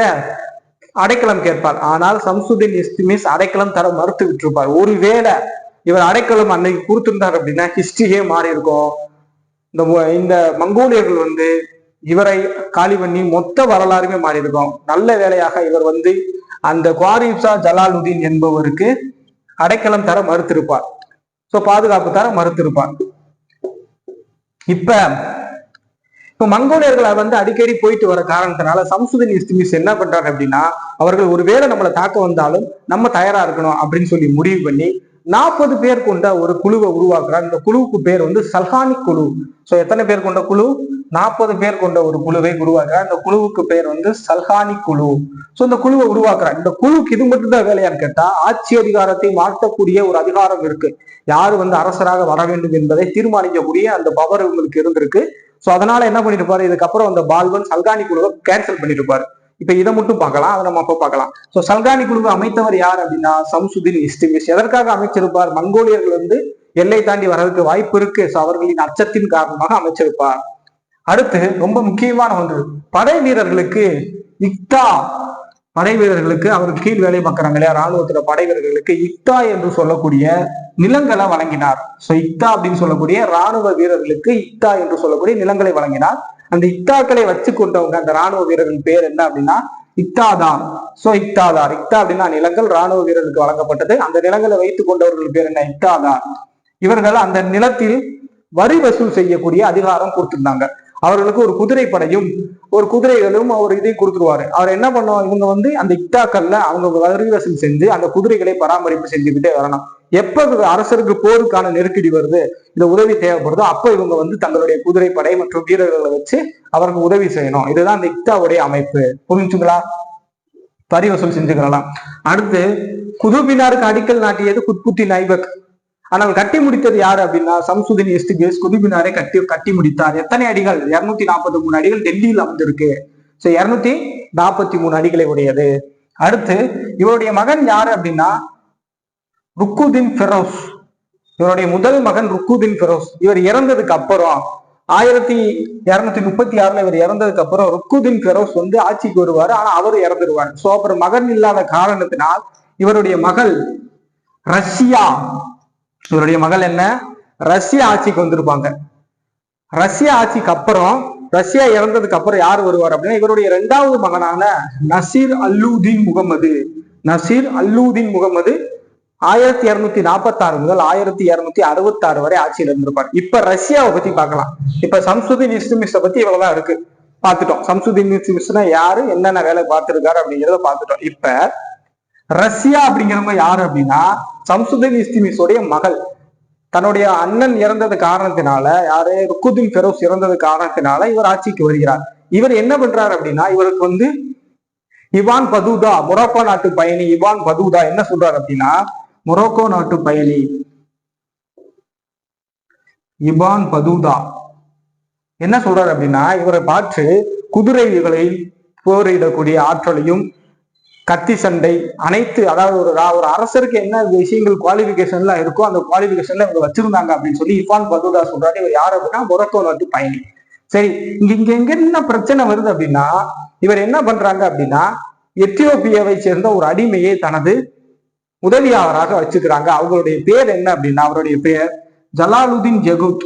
[SPEAKER 1] அடைக்கலம் கேட்பார். ஆனால் சம்சுதீன் இஸ்திமிஸ் அடைக்கலம் தர மறுத்து விட்டிருப்பார். ஒருவேளை இவர் அடைக்கலம் அன்னைக்கு கொடுத்திருந்தார் அப்படின்னா ஹிஸ்டரியே மாறி இருக்கும். இந்த மங்கோலியர்கள் இவரை காலி பண்ணி மொத்த வரலாறுமே மாறி இருக்கும். நல்ல வேலையாக இவர் அந்த குவாரிம் ஷா ஜலாலுதீன் என்பவருக்கு அடைக்கலம் தர மறுத்திருப்பார். சோ பாதுகாப்பு தர மறுத்திருப்பார். இப்ப மங்கோலியர்கள் அடிக்கடி போயிட்டு வர காரணத்தினால சம்சுதீன் இஸ்திமிஸ் என்ன பண்றாங்க அப்படின்னா அவர்கள் ஒருவேளை நம்மளை தாக்க வந்தாலும் நம்ம தயாரா இருக்கணும் அப்படின்னு சொல்லி முடிவு பண்ணி 40 பேர் கொண்ட ஒரு குழுவை உருவாக்குறார். இந்த குழுவுக்கு பேர் சல்ஹானி குழு. சோ எத்தனை பேர் கொண்ட குழு? 40 பேர் கொண்ட ஒரு குழுவை உருவாக்குறார். இந்த குழுவுக்கு பேர் சல்ஹானி குழு. சோ இந்த குழுவை உருவாக்குறார். இந்த குழுக்கு இது மட்டும்தான் வேலையான்னு கேட்டா ஆட்சி அதிகாரத்தை மாற்றக்கூடிய ஒரு அதிகாரம் இருக்கு. யாரு அரசராக வர வேண்டும் என்பதை தீர்மானிக்கக்கூடிய அந்த பவர் உங்களுக்கு இருந்திருக்கு. சோ அதனால என்ன பண்ணிருப்பாரு, இதுக்கப்புறம் அந்த பால்பன் சல்கானி குழுவை கேன்சல் பண்ணிருப்பாரு. இப்ப இதை மட்டும் பார்க்கலாம், அதை நம்ம அப்ப பார்க்கலாம். சோ சல்கானி குழுவை அமைத்தவர் யார் அப்படின்னா சம்சுதீன் இஸ்திமிஸ். எதற்காக அமைச்சிருப்பார்? மங்கோலியர்கள் எல்லை தாண்டி வர்றதுக்கு வாய்ப்பு இருக்கு. சோ அவர்களின் அச்சத்தின் காரணமாக அமைச்சிருப்பார். அடுத்து ரொம்ப முக்கியமான ஒன்று, படை வீரர்களுக்கு இக்தா, படை வீரர்களுக்கு அவருக்கு கீழ் வேலை பார்க்கறாங்க இல்லையா, ராணுவத்துல படை வீரர்களுக்கு இக்தா என்று சொல்லக்கூடிய நிலங்களை வழங்கினார். சோ இக்தா அப்படின்னு சொல்லக்கூடிய ராணுவ வீரர்களுக்கு இக்தா என்று சொல்லக்கூடிய நிலங்களை வழங்கினார். அந்த இக்தாக்களை வச்சு கொண்டவங்க அந்த ராணுவ வீரர்கள் பேர் என்ன அப்படின்னா இக்தாதார். சோ இக்தாதார், இக்தா அப்படின்னா நிலங்கள், ராணுவ வீரர்களுக்கு வழங்கப்பட்டது. அந்த நிலங்களை வைத்துக் கொண்டவர்கள் பேர் என்ன? இக்தாதார். இவர்கள் அந்த நிலத்தில் வரி வசூல் செய்யக்கூடிய அதிகாரம் கொடுத்திருந்தாங்க. அவர்களுக்கு ஒரு குதிரைப்படையும் ஒரு குதிரைகளும் அவர் இதை கொடுத்துருவாரு. அவர் என்ன பண்ணுவாங்க, இவங்க அந்த இக்தாக்கள்ல அவங்க வரி வசூல் செஞ்சு அந்த குதிரைகளை பராமரிப்பு செஞ்சுக்கிட்டே வரணும். எப்ப அரசருக்கு போருக்கான நெருக்கடி வருது, இந்த உதவி தேவைப்படுதோ அப்ப இவங்க தங்களுடைய குதிரைப்படை மற்றும் வீரர்களை வச்சு அவருக்கு உதவி செய்யணும். இதுதான் அந்த இக்தாவுடைய அமைப்பு. புரிஞ்சுங்களா? வரி வசூல் செஞ்சுக்கலாம். அடுத்து குதுபினாருக்கு அடிக்கல் நாட்டியது குத்புத்தீன் ஐபக். ஆனால் கட்டி முடித்தது யாரு அப்படின்னா சம்சுதீன் இஸ்திமிஸ் குதுபினாரை கட்டி முடித்தார். எத்தனை அடிகள்? 243 அடிகள் டெல்லியில் அமைந்திருக்கு. சோ 243 அடிகளை உடையது. அடுத்து இவருடைய மகன் யாரு அப்படின்னா ருக்குதீன் ஃபெரோஸ். இவருடைய முதல் மகன் ருக்குதீன் ஃபெரோஸ். இவர் இறந்ததுக்கு அப்புறம் 1236 இவர் இறந்ததுக்கு அப்புறம் ருக்குதீன் பெரோஸ் வந்து ஆட்சிக்கு வருவாரு. ஆனா அவரு இறந்துருவார். சோ அப்புறம் மகன் இல்லாத காரணத்தினால் இவருடைய மகள் ரஷ்யா, இவருடைய மகள் என்ன, ரஷ்யா ஆட்சிக்கு வந்திருப்பாங்க. ரஷ்யா ஆட்சிக்கு அப்புறம், ரஷ்யா இறந்ததுக்கு அப்புறம் யார் வருவார் அப்படின்னா இவருடைய இரண்டாவது மகனான நசீர் அல்லுதீன் முகமது. நசீர் அல்லுதீன் முகமது 1246 முதல் 1266 வரை ஆட்சியில் இருந்திருப்பார். இப்ப ரஷ்யாவை பத்தி பார்க்கலாம். இப்ப சம்சுதீன் இல்துத்மிஷை பத்தி இவ்வளவுதான் இருக்கு, பார்த்துட்டோம். சம்சுதீன் இல்துத்மிஷ்னா யாரு, என்னென்ன வேலை பார்த்திருக்காரு அப்படிங்கிறத பார்த்துட்டோம். இப்ப ரஷ்யா அப்படிங்கிறவங்க யாரு அப்படின்னா சம்சுதீன் இல்துத்மிஷோடைய மகள். தன்னுடைய அண்ணன் இறந்தது காரணத்தினால, யாரு, ருக்குதீன் பெரோஸ் இறந்தது காரணத்தினால இவர் ஆட்சிக்கு வருகிறார். இவர் என்ன பண்றாரு அப்படின்னா இவருக்கு வந்து இவான் பதூதா, மொரோக்கோ நாட்டு பயணி இவான் பதூதா என்ன சொல்றாரு அப்படின்னா, மொரோக்கோ நாட்டு பயணி இபான் பதூதா என்ன சொல்றாரு அப்படின்னா இவரை பார்த்து குதிரைகளை போரிடக்கூடிய ஆற்றலையும், கத்தி சண்டை அனைத்து, அதாவது ஒரு அரசருக்கு என்ன விஷயங்கள் குவாலிபிகேஷன்லாம் இருக்கோ அந்த குவாலிபிகேஷன்ல இவங்க வச்சிருந்தாங்க அப்படின்னு சொல்லி இபான் பதூதா சொல்றாரு. இவர் யார் அப்படின்னா மொரோக்கோ நாட்டு பயணி. சரி, இங்க என்ன பிரச்சனை வருது அப்படின்னா இவர் என்ன பண்றாங்க அப்படின்னா எத்தியோப்பியாவை சேர்ந்த ஒரு அடிமையை தனது உதவியாளராக வச்சுக்கிறாங்க. அவங்களுடைய பேர் என்ன அப்படின்னா அவருடைய பேர் ஜலாலுதீன் ஜகுத்,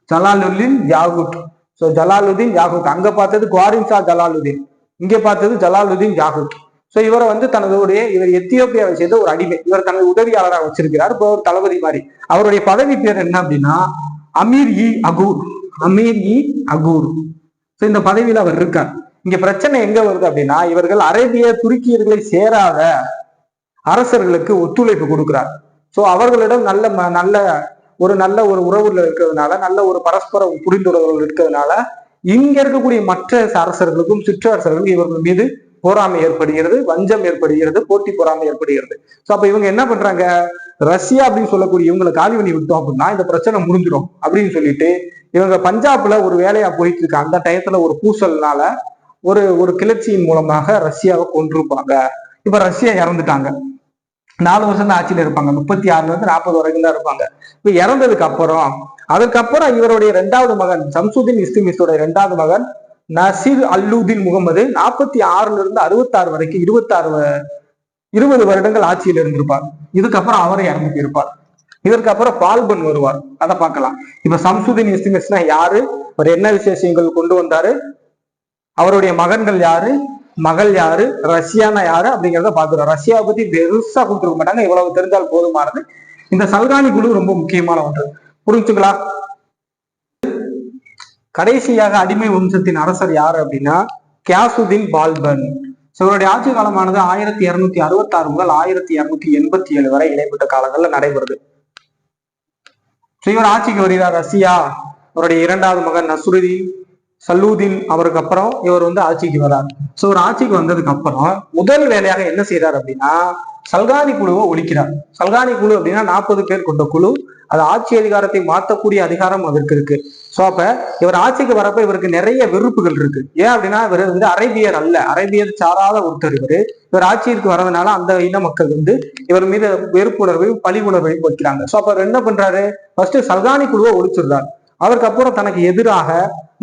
[SPEAKER 1] ஜலாலுதீன் யாகுத். சோ ஜலாலுதீன் யாகுத், அங்க பார்த்தது குவாரின் ஷா ஜலாலுதீன், இங்க பார்த்தது ஜலாலுதீன் யாகுத். சோ இவரை வந்து தனதுடைய, இவர் எத்தியோப்பியாவை சேர்ந்த ஒரு அடிமை, இவர் தனது உதவியாளராக வச்சிருக்கிறார். இப்போ ஒரு தளபதி மாதிரி. அவருடைய பதவி பேர் என்ன அப்படின்னா அமீர் இ அகூர், அமீர் இ அகூர். சோ இந்த பதவியில அவர் இருக்கார். இங்க பிரச்சனை எங்க வருது அப்படின்னா இவர்கள் அரேபிய துருக்கியர்களை சேராத அரசர்களுக்கு ஒத்துழைப்பு கொடுக்கிறார். சோ அவர்களிடம் நல்ல ஒரு உறவுல இருக்கிறதுனால, நல்ல ஒரு பரஸ்பர புரிந்துணர்வுகள் இருக்கிறதுனால இங்க இருக்கக்கூடிய மற்ற அரசர்களுக்கும் சிற்றரசர்களுக்கும் இவர்கள் மீது போராமை ஏற்படுகிறது, வஞ்சம் ஏற்படுகிறது, போட்டி பொறாமை ஏற்படுகிறது. சோ அப்ப இவங்க என்ன பண்றாங்க, ரஷ்யா அப்படின்னு சொல்லக்கூடிய இவங்களை காலி பண்ணி விட்டோம் அப்படின்னா இந்த பிரச்சனை முடிஞ்சிடும் அப்படின்னு சொல்லிட்டு இவங்க பஞ்சாப்ல ஒரு வேலையா போயிட்டு இருக்க அந்த டயத்துல ஒரு பூசல்னால ஒரு கிளர்ச்சியின் மூலமாக ரஷ்யாவை கொண்டிருப்பாங்க. இப்ப ரஷ்யா இறந்துட்டாங்க. 4 வருஷம் தான் ஆட்சியில இருப்பாங்க. 36 இருந்து 40 வரைக்கும் தான் இருப்பாங்க. இப்ப இறந்ததுக்கு அப்புறம், அதுக்கப்புறம் இவருடைய இரண்டாவது மகன் சம்சுதீன் இல்துத்மிஷோட இரண்டாவது மகன் நசீர் அல்லுதீன் முகமது 46 இருந்து 66 வரைக்கும் 20 வருடங்கள் ஆட்சியில் இருந்திருப்பார். இதுக்கப்புறம் அவரை இறந்து போயிருப்பார். இதற்கு அப்புறம் பால்பன் வருவார். அதை பார்க்கலாம். இப்ப சம்சுதீன் இல்துத்மிஷ்னா யாரு, அவர் என்ன விசேஷங்கள் கொண்டு வந்தாரு, அவருடைய மகன்கள் யாரு, மகள் யாரு, ரஷ்யானா யாரு அப்படிங்கிறத பாத்துறோம். ரஷ்யாவை பத்தி பெருசா கொடுத்துருக்க மாட்டாங்க, இவ்வளவு தெரிஞ்சால் போதுமானது. இந்த சல்கானி குழு ரொம்ப முக்கியமான ஒன்று, புரிஞ்சுங்களா. கடைசியாக அடிமை வம்சத்தின் அரசர் யாரு அப்படின்னா கியாசுதீன் பால்பன். இவருடைய ஆட்சி காலமானது 1266 முதல் 1287 வரை இடைப்பட்ட காலங்கள்ல நடைபெறுது. இவர் ஆட்சிக்கு வருகிறார் ரஷ்யா. அவருடைய இரண்டாவது மகன் நசுருதீன் சல்லூதீன், அவருக்கு அப்புறம் இவர் வந்து ஆட்சிக்கு வர்றார். சோ ஒரு ஆட்சிக்கு வந்ததுக்கு அப்புறம் முதல் வேலையாக என்ன செய்யறாரு அப்படின்னா சல்கானி குழுவை ஒழிக்கிறார். சல்கானி குழு அப்படின்னா 40 பேர் கொண்ட குழு. அது ஆட்சி அதிகாரத்தை மாற்றக்கூடிய அதிகாரம் அதற்கு இருக்கு. சோ அப்ப இவர் ஆட்சிக்கு வரப்ப இவருக்கு நிறைய வெறுப்புகள் இருக்கு. ஏன் அப்படின்னா இவர் வந்து அரேபியர் அல்ல, அரேபியர் சாராத ஒருத்தர். இவர் ஆட்சிக்கு வரதுனால அந்த இன மக்கள் வந்து இவர் மீது வெறுப்புணர்வையும் பழி உணர்வையும் வைக்கிறாங்க. சோ அப்ப என்ன பண்றாரு, ஃபர்ஸ்ட் சல்கானி குழுவை ஒழிச்சிடுறாரு. அதற்கப்புறம் தனக்கு எதிராக,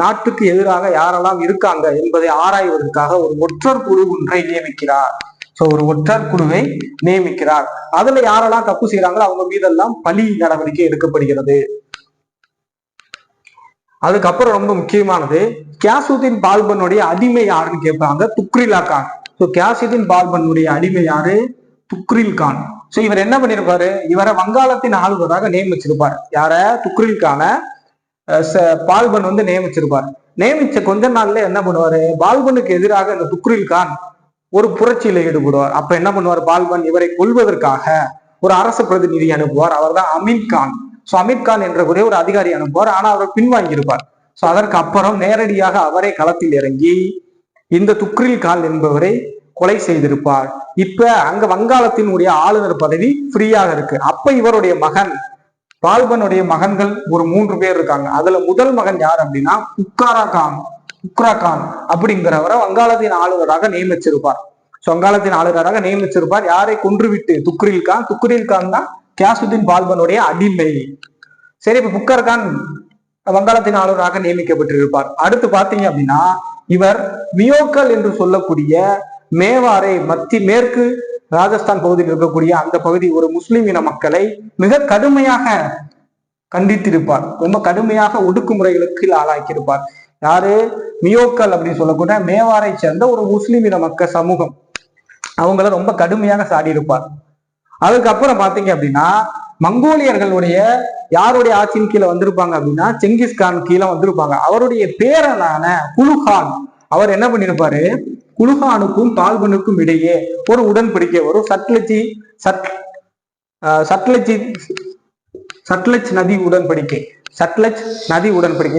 [SPEAKER 1] நாட்டுக்கு எதிராக யாரெல்லாம் இருக்காங்க என்பதை ஆராய்வதற்காக ஒரு ஒற்றர் குழு ஒன்றை நியமிக்கிறார். சோ ஒரு ஒற்றர் குழுவை நியமிக்கிறார். அதுல யாரெல்லாம் தப்பு செய்யறாங்களோ அவங்க மீதெல்லாம் பழி நடவடிக்கை எடுக்கப்படுகிறது. அதுக்கப்புறம் ரொம்ப முக்கியமானது, கியாசுதீன் பால்பனுடைய அடிமை யாருன்னு கேட்பாங்க, துக்ரிலா கான். சோ கியாசுதீன் பால்பனுடைய அடிமை யாரு, துக்ரில் கான். சோ இவர் என்ன பண்ணிருப்பாரு, இவரை வங்காளத்தின் ஆளுநராக நியமிச்சிருப்பார். யார, துக்ரில் கான பால்பன் வந்து நியமிச்சிருப்பார். நியமிச்ச கொஞ்ச நாள்ல என்ன பண்ணுவாரு, பால்பனுக்கு எதிராக இந்த துக்ரில் கான் ஒரு புரட்சியில ஈடுபடுவார். அப்ப என்ன பண்ணுவார் பால்பன், இவரை கொல்வதற்காக ஒரு அரசு பிரதிநிதி அனுப்புவார். அவர் தான் அமீர் கான். சோ அமீர் கான் என்ற ஒரு அதிகாரி அனுப்புவார். ஆனா அவர் பின்வாங்கி இருப்பார். சோ அதற்கு அப்புறம் நேரடியாக அவரை களத்தில் இறங்கி இந்த துக்ரில் கான் என்பவரை கொலை செய்திருப்பார். இப்ப அங்க வங்காளத்தினுடைய ஆளுநர் பதவி ஃப்ரீயாக இருக்கு. அப்ப இவருடைய மகன் பால்பனுடைய மகன்கள் ஒரு 3 பேர் இருக்காங்க. அதுல முதல் மகன் யார் அப்படின்னா உக்ரா கான் அப்படிங்கிறவரை வங்காளத்தின் ஆளுநராக நியமிச்சிருப்பார். வங்காளத்தின் ஆளுநராக நியமிச்சிருப்பார். யாரை கொன்றுவிட்டு, துக்ரில் கான் தான் கியாசுதீன் பால்பனுடைய அடிமை. சரி, இப்ப புக்கர் கான் வங்காளத்தின் ஆளுநராக நியமிக்கப்பட்டிருப்பார். அடுத்து பாத்தீங்க அப்படின்னா இவர் மியோக்கல் என்று சொல்லக்கூடிய மேவாரை மேற்கு ராஜஸ்தான் பகுதியில் இருக்கக்கூடிய அந்த பகுதி ஒரு முஸ்லிம் இன மக்களை மிக கடுமையாக கண்டித்திருப்பார். ரொம்ப கடுமையாக ஒடுக்குமுறைகளுக்கு ஆளாக்கியிருப்பார். யாரு? மியோக்கல் அப்படின்னு சொல்லக்கூடிய மேவாரை சேர்ந்த ஒரு முஸ்லிம் இன மக்கள் சமூகம், அவங்கள ரொம்ப கடுமையாக சாடி இருப்பார். அதுக்கப்புறம் பாத்தீங்க அப்படின்னா மங்கோலியர்களுடைய யாருடைய ஆட்சியின் கீழே வந்திருப்பாங்க அப்படின்னா செங்கிஸ்கான் கீழே வந்திருப்பாங்க. அவருடைய பேரனான குலுகான் அவர் என்ன பண்ணிருப்பாரு, குலுகானுக்கும் பால்பனுக்கும் இடையே ஒரு உடன்படிக்கை வரும். சட்லஜ் நதி உடன்படிக்கை.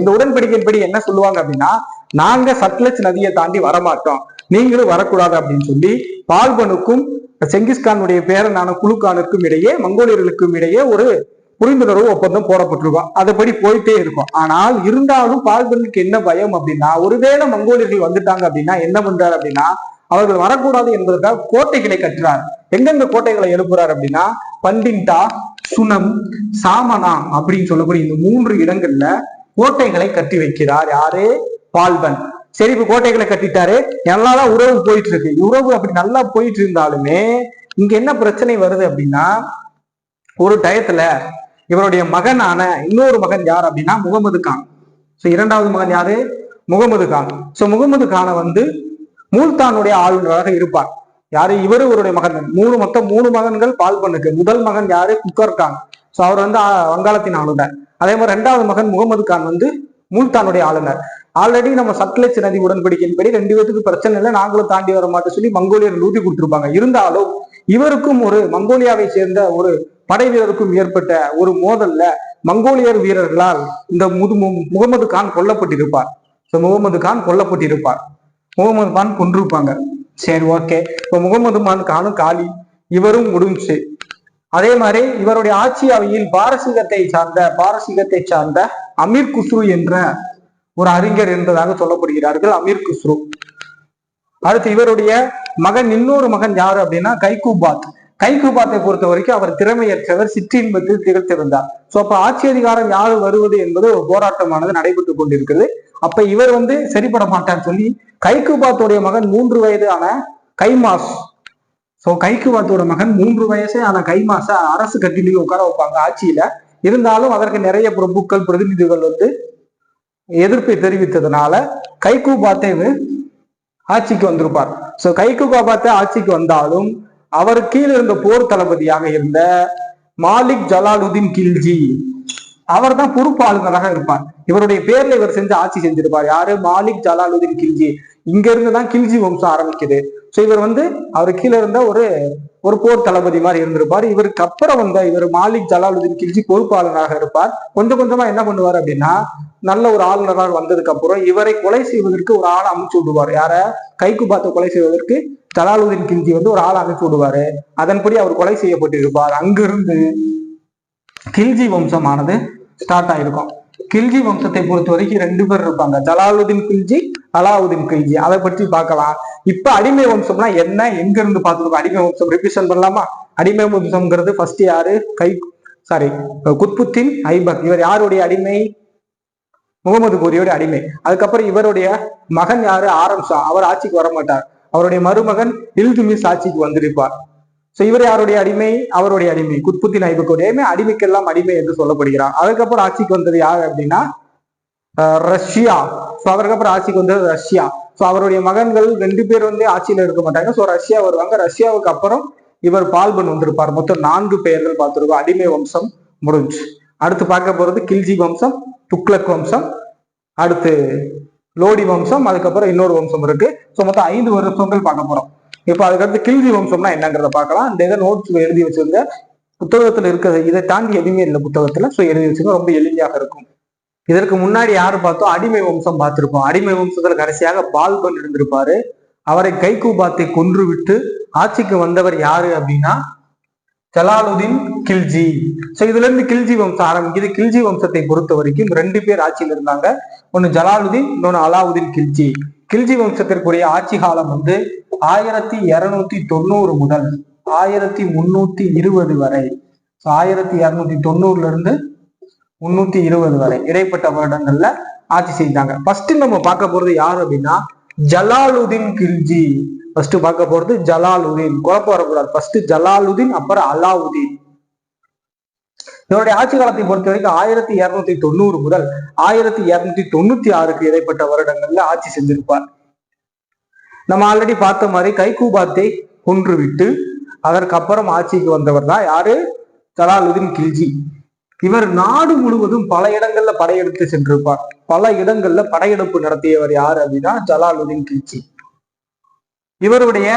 [SPEAKER 1] இந்த உடன்படிக்கையின்படி என்ன சொல்லுவாங்க அப்படின்னா, நாங்க சட்லஜ் நதியை தாண்டி வரமாட்டோம், நீங்களும் வரக்கூடாது அப்படின்னு சொல்லி பால்பனுக்கும் செங்கிஸ்கானுடைய பேரனான குலுகானுக்கும் இடையே, மங்கோலியர்களுக்கும் இடையே ஒரு புரிந்துணர்வு ஒப்பந்தம் போடப்பட்டிருக்கும். அதுபடி போயிட்டே இருக்கும். ஆனால் இருந்தாலும் பால்பனுக்கு என்ன பயம் அப்படின்னா, ஒருவேளை மங்கோலியர்கள் வந்துட்டாங்க அப்படின்னா என்ன பண்றாரு அப்படின்னா, அவர்கள் வரக்கூடாது என்பதற்காக கோட்டைகளை கட்டுறார். எந்தெந்த கோட்டைகளை எழுப்புறாரு அப்படின்னா பண்டின்டா, சுனம், சாமனா அப்படின்னு சொல்லக்கூடிய இந்த 3 இடங்கள்ல கோட்டைகளை கட்டி வைக்கிறார். யாரு? பால்பன். சரி, இப்ப கோட்டைகளை கட்டிட்டாரு, நல்லாதான் உறவு போயிட்டு இருக்கு. உறவு அப்படி நல்லா போயிட்டு இருந்தாலுமே இங்க என்ன பிரச்சனை வருது அப்படின்னா, ஒரு டயத்துல இவருடைய மகனான இன்னொரு மகன் யார் அப்படின்னா முகமது கான். இரண்டாவது மகன் யாரு? முகமது கான். முகமது கானை மூல்தானுடைய ஆளுநராக இருப்பார். யாரு? இவரு இவருடைய மகன். மொத்தம் 3 மகன்கள் பால்பனுக்கு. முதல் மகன் யாரு? குக்கர் கான். அவர் வங்காளத்தின் ஆளுநர். அதே மாதிரி 2வது மகன் முகமது கான் மூல்தானுடைய ஆளுநர். ஆல்ரெடி நம்ம சட்லஜ் நதி உடன்படிக்கையின்படி 2 பேத்துக்கு பிரச்சனை இல்லை, நாங்களும் தாண்டி வர மாட்டோம் சொல்லி மங்கோலியர்கள் ஊதி கொடுத்திருப்பாங்க. இருந்தாலும் இவருக்கும் ஒரு மங்கோலியாவை சேர்ந்த ஒரு படை வீரருக்கும் ஏற்பட்ட ஒரு மோதல்ல மங்கோலியர் வீரர்களால் இந்த முகமது கான் கொல்லப்பட்டிருப்பார். முகமது கான் கொன்றிருப்பாங்க. சரி, ஓகே. இப்ப முகமது கானும் காலி, இவரும் முடிஞ்சு. அதே மாதிரி இவருடைய ஆட்சி அவையில் பாரசீகத்தை சார்ந்த அமீர் குஸ்ரு என்ற ஒரு அறிஞர் என்பதாக சொல்லப்படுகிறார்கள். அமீர் குஸ்ரு. அடுத்து இவருடைய மகன், இன்னொரு மகன் யாரு அப்படின்னா கைகுபாத்தை பொறுத்த வரைக்கும் அவர் திறமையற்றவர், சிற்றின்பத்தில் திகழ்த்திருந்தார். அப்ப ஆட்சி அதிகாரம் யாரு வருவது என்பது ஒரு போராட்டமானது நடைபெற்றுக் கொண்டிருக்கிறது. அப்ப இவர் சரிபட மாட்டார் சொல்லி கைகுபாத்தோடைய மகன் 3 வயதான கைமாஸ், கைகுபாத்தோட மகன் 3 வயசே ஆன கைமாச அரசு கட்டிலேயே உட்கார வைப்பாங்க ஆட்சியில. இருந்தாலும் அதற்கு நிறைய பிரபுக்கள், பிரதிநிதிகள் எதிர்ப்பை தெரிவித்ததுனால கைகுபாத்தை ஆட்சிக்கு வந்திருப்பார். கைகுபாத்தை ஆட்சிக்கு வந்தாலும் அவர் கீழே இருந்த போர் தளபதியாக இருந்த மாலிக் ஜலாலுதீன் கில்ஜி அவர் தான் பொறுப்பு ஆளுநராக இருப்பார். இவருடைய பேர்ல இவர் செஞ்சு ஆட்சி செஞ்சிருப்பார். யாரு? மாலிக் ஜலாலுதீன் கில்ஜி. இங்க இருந்துதான் கில்ஜி வம்சம் ஆரம்பிக்குது. இவர் அவர் கீழே இருந்த ஒரு போர் தளபதி மாதிரி இருந்திருப்பார். இவருக்கு அப்புறம் இவர் மாலிக் ஜலாலுதீன் கில்ஜி பொறுப்பாளராக இருப்பார். கொஞ்சம் கொஞ்சமா என்ன பண்ணுவார் அப்படின்னா, நல்ல ஒரு ஆளுநராக வந்ததுக்கு அப்புறம் இவரை கொலை செய்வதற்கு ஒரு ஆளை அமைச்சு விடுவார். யார? கைகுபாத்தை கொலை செய்வதற்கு ஜலாலுதீன் கில்ஜி ஒரு ஆளை அமைச்சு விடுவாரு. அதன்படி அவர் கொலை செய்யப்பட்டிருப்பார். அங்கிருந்து கில்ஜி வம்சமானது ஸ்டார்ட் ஆயிருக்கும். கில்ஜி வம்சத்தை பொறுத்த வரைக்கும் 2 பேர் இருப்பாங்க, ஜலாலுதீன் கில்ஜி, அலாவுதீன் கில்ஜி. அதை பற்றி பார்க்கலாம். இப்ப அடிமை வம்சம்னா என்ன, எங்க இருந்து பார்த்துருக்கோம்? அடிமை வம்சம் ரிபிஷன் பண்ணலாமா? அடிமை வம்சம்ங்கிறது ஃபர்ஸ்ட் யாரு? குத்புத்தீன் ஐபக். இவர் யாருடைய அடிமை? முகமது கோரியோட அடிமை. அதுக்கப்புறம் இவருடைய மகன் யாரு? ஆரம் ஷா. அவர் ஆட்சிக்கு வர மாட்டார். அவருடைய மருமகன் இல்துமிஸ் ஆட்சிக்கு வந்திருப்பார். இவர் யாருடைய அடிமை? அவருடைய அடிமை குத்புத்தீன் ஐபக்குடைய அடிமைக்கெல்லாம் அடிமை என்று சொல்லப்படுகிறார். அதுக்கப்புறம் ஆட்சிக்கு வந்தது யாரு அப்படின்னா ரஷ்யா. அவருக்கப்புறம் ஆட்சிக்கு வந்தது ரஷ்யா. அவருடைய மகன்கள் 2 பேர் ஆட்சியில இருக்க மாட்டாங்க. ரஷ்யா வருவாங்க. ரஷ்யாவுக்கு அப்புறம் இவர் பால்பன் வந்திருப்பார். மொத்தம் 4 பெயர்கள் பார்த்திருக்கோம். அடிமை வம்சம் முடிஞ்சு. அடுத்து பார்க்க போறது கில்ஜி வம்சம், துக்ளக் வம்சம், அடுத்து லோடி வம்சம், அதுக்கப்புறம் இன்னொரு வம்சம் இருக்கு. மொத்தம் 5 வருஷங்கள் பார்க்க போறோம். இப்ப அதுக்கடுத்து கில்ஜி வம்சம்னா என்னங்கிறத பார்க்கலாம். இந்த இதை நோட்ஸ் எழுதி வச்சிருந்த புத்தகத்துல இருக்கிறது, இதை தாண்டி எதுவுமே இல்லை புத்தகத்துல. எழுதி வச்சுங்க, ரொம்ப எளிமையாக இருக்கும். இதற்கு முன்னாடி யாரு பார்த்தோம்? அடிமை வம்சம் பார்த்திருப்போம். அடிமை வம்சத்துல கடைசியாக பால்பன் இருந்திருப்பாரு. அவரை கைகுபாத்தை கொன்று விட்டு ஆட்சிக்கு வந்தவர் யாரு அப்படின்னா ஜலாலுதீன் கில்ஜி. இதுல இருந்து கில்ஜி வம்சம் ஆரம்பிக்குது. கில்ஜி வம்சத்தை பொறுத்த வரைக்கும் 2 பேர் ஆட்சியில் இருந்தாங்க. ஒன்னு ஜலாலுதீன், இன்னொன்னு அலாவுதீன் கில்ஜி. கில்ஜி வம்சத்திற்குரிய ஆட்சி காலம் 1290 முதல் 1320 வரை. 1290 இருந்து 320 வரை இடைப்பட்ட வருடங்கள்ல ஆட்சி செஞ்சாங்க. ஃபர்ஸ்ட் நம்ம பார்க்க போறது யாரு அப்படின்னா ஜலாலுதீன் கில்ஜி. ஃபர்ஸ்ட் பார்க்க போறது ஜலாலுதீன், குழப்பம் வரக்கூடாது. ஃபர்ஸ்ட் ஜலாலுதீன், அப்புறம் அலாவுதீன். இவருடைய ஆட்சி காலத்தை பொறுத்த வரைக்கும் 1290 முதல் 1296 இடைப்பட்ட வருடங்கள்ல ஆட்சி செஞ்சிருப்பார். நம்ம ஆல்ரெடி பார்த்த மாதிரி கைகூபாத்தை கொன்று விட்டு அதற்கப்புறம் ஆட்சிக்கு வந்தவர் தான் யாரு? ஜலாலுதீன் கில்ஜி. இவர் நாடு முழுவதும் பல இடங்கள்ல படையெடுத்து சென்றிருப்பார். பல இடங்கள்ல படையெடுப்பு நடத்தியவர் யாரு அப்படின்னா ஜலாலுதீன் கில்ஜி. இவருடைய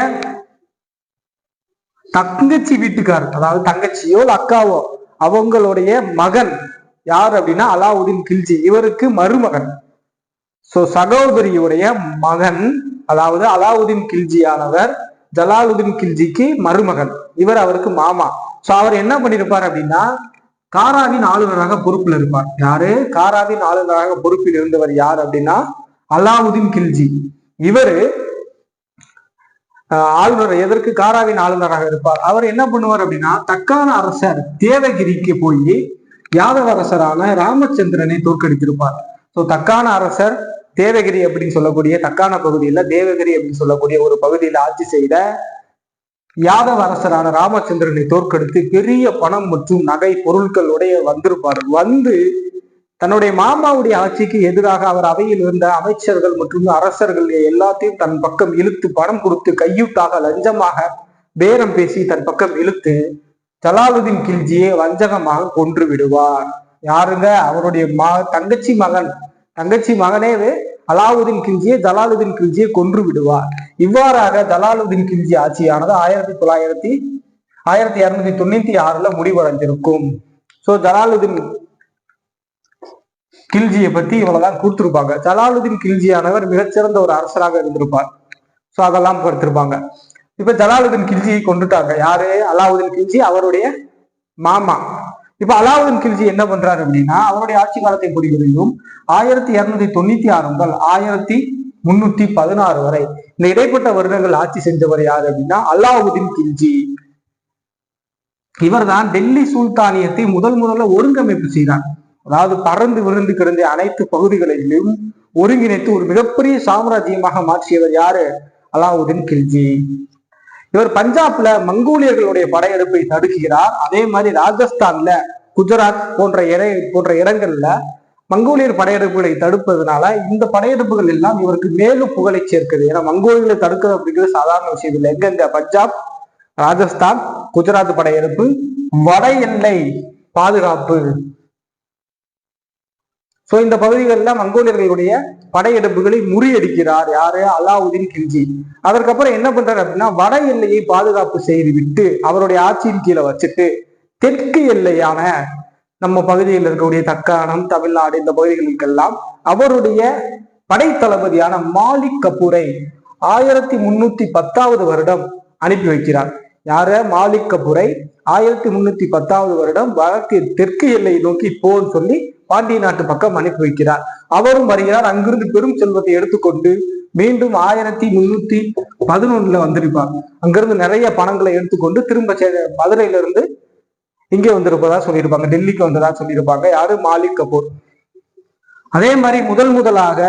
[SPEAKER 1] தங்கச்சி வீட்டுக்கார், அதாவது தங்கச்சியோ அக்காவோ, அவங்களுடைய மகன் யார் அப்படின்னா அலாவுதீன் கில்ஜி. இவருக்கு மருமகன். சோ சகோதரியுடைய மகன், அதாவது அலாவுதீன் கில்ஜியானவர் ஜலாலுதீன் கில்ஜிக்கு மருமகன். இவர் அவருக்கு மாமா. சோ அவர் என்ன பண்ணிருப்பார் அப்படின்னா காராவின் ஆளுநராக பொறுப்பில் இருப்பார். யாரு? காராவின் ஆளுநராக பொறுப்பில் இருந்தவர் யார் அப்படின்னா அலாவுதீன் கில்ஜி. இவரு ஆளுநர் எதற்கு காராவின் ஆளுநராக இருப்பார்? அவர் என்ன பண்ணுவார் அப்படின்னா தக்கான அரசர் தேவகிரிக்கு போய் யாதவ அரசரான ராமச்சந்திரனை தோற்கடித்திருப்பார். ஸோ தக்கான அரசர் தேவகிரி அப்படின்னு சொல்லக்கூடிய தக்கான பகுதியில தேவகிரி அப்படின்னு சொல்லக்கூடிய ஒரு பகுதியில ஆட்சி செய்த யாதவ அரசரான ராமச்சந்திரனை தோற்கடித்து பெரிய பணம் மற்றும் நகை பொருட்களுடைய வந்திருப்பார். வந்து தன்னுடைய மாமாவுடைய ஆட்சிக்கு எதிராக அவர் அவையில் இருந்த அமைச்சர்கள் மற்றும் அரசர்கள் எல்லாத்தையும் தன் பக்கம் இழுத்து பணம் கொடுத்து கையூட்டாக லஞ்சமாக பேரம் பேசி தன் பக்கம் இழுத்து ஜலாலுதீன் கில்ஜியை வஞ்சகமாக கொன்று விடுவார். யாருங்க? அவருடைய தங்கச்சி மகனேவே அலாவுதீன் கில்ஜியை ஜலாலுதீன் கில்ஜியை கொன்று விடுவார். இவ்வாறாக ஜலாலுதீன் கில்ஜி ஆட்சியானது 1296 முடிவடைந்திருக்கும். சோ ஜலாலுதீன் கில்ஜியை பத்தி இவ்வளவுதான் கொடுத்திருப்பாங்க. ஜலாலுதீன் கில்ஜியானவர் மிகச்சிறந்த ஒரு அரசராக இருந்திருப்பார். சோ அதெல்லாம் கொடுத்திருப்பாங்க. இப்ப ஜலாலுதீன் கில்ஜியை கொண்டுட்டாங்க. யாரு? அலாவுதீன் கில்ஜி, அவருடைய மாமா. இப்ப அலாவுதீன் கில்ஜி என்ன பண்றாரு அப்படின்னா அவருடைய ஆட்சி காலத்தை பொறுத்தவரையும் 1296 முதல் 1316 வரை இந்த இடைப்பட்ட வருடங்கள் ஆட்சி செஞ்சவர் யாரு அப்படின்னா அலாவுதீன் கில்ஜி. இவர் தான் டெல்லி சுல்தானியத்தை முதல்ல ஒருங்கமைப்பு செய்தார். அதாவது பறந்து விழுந்து கிடந்த அனைத்து பகுதிகளிலும் ஒருங்கிணைத்து ஒரு மிகப்பெரிய சாம்ராஜ்யமாக மாற்றியவர் யாரு? அலாவுதீன் கில்ஜி. இவர் பஞ்சாப்ல மங்கோலியர்களுடைய படையெடுப்பை தடுக்கிறார். அதே மாதிரி ராஜஸ்தான்ல குஜராத் போன்ற இடங்கள்ல மங்கோலியர் படையெடுப்புகளை தடுப்பதனால இந்த படையெடுப்புகள் எல்லாம் இவருக்கு மேலும் புகழை சேர்க்குது. ஏன்னா மங்கோலியர்களை தடுக்கிறது அப்படிங்கிறது சாதாரண விஷயம் இல்லை. எங்க? பஞ்சாப், ராஜஸ்தான், குஜராத் படையெடுப்பு, வட எல்லை பாதுகாப்பு. சோ இந்த பகுதிகளில் மங்கோலியர்களுடைய படையெடுப்புகளை முறியடிக்கிறார் யாரு? அலாவுதீன் கில்ஜி. அதற்கப்புறம் என்ன பண்றாரு அப்படின்னா வட எல்லையை பாதுகாப்பு செய்து விட்டு அவருடைய ஆட்சியின் கீழே வச்சுட்டு தெற்கு எல்லையான நம்ம பகுதியில் இருக்கக்கூடிய தக்காணம், தமிழ்நாடு இந்த பகுதிகளுக்கெல்லாம் அவருடைய படைத்தளபதியான மாலிக் கபூரை 1310 வருடம் அனுப்பி வைக்கிறார். யார? மாலிக் கபூரை 1310 வருடம் வடக்கு தெற்கு எல்லையை நோக்கி போன்னு சொல்லி பாண்டிய நாட்டு பக்கம் அனுப்பி வைக்கிறார். அவரும் வருகிறார். அங்கிருந்து பெரும் செல்வத்தை எடுத்துக்கொண்டு மீண்டும் 1311 வந்திருப்பார். அங்கிருந்து நிறைய பணங்களை எடுத்துக்கொண்டு திரும்ப மதுரையில இருந்து இங்கே வந்திருப்பதா சொல்லியிருப்பாங்க, டெல்லிக்கு வந்ததா சொல்லியிருப்பாங்க. யாரு? மாலிக் கபூர். அதே மாதிரி முதலாக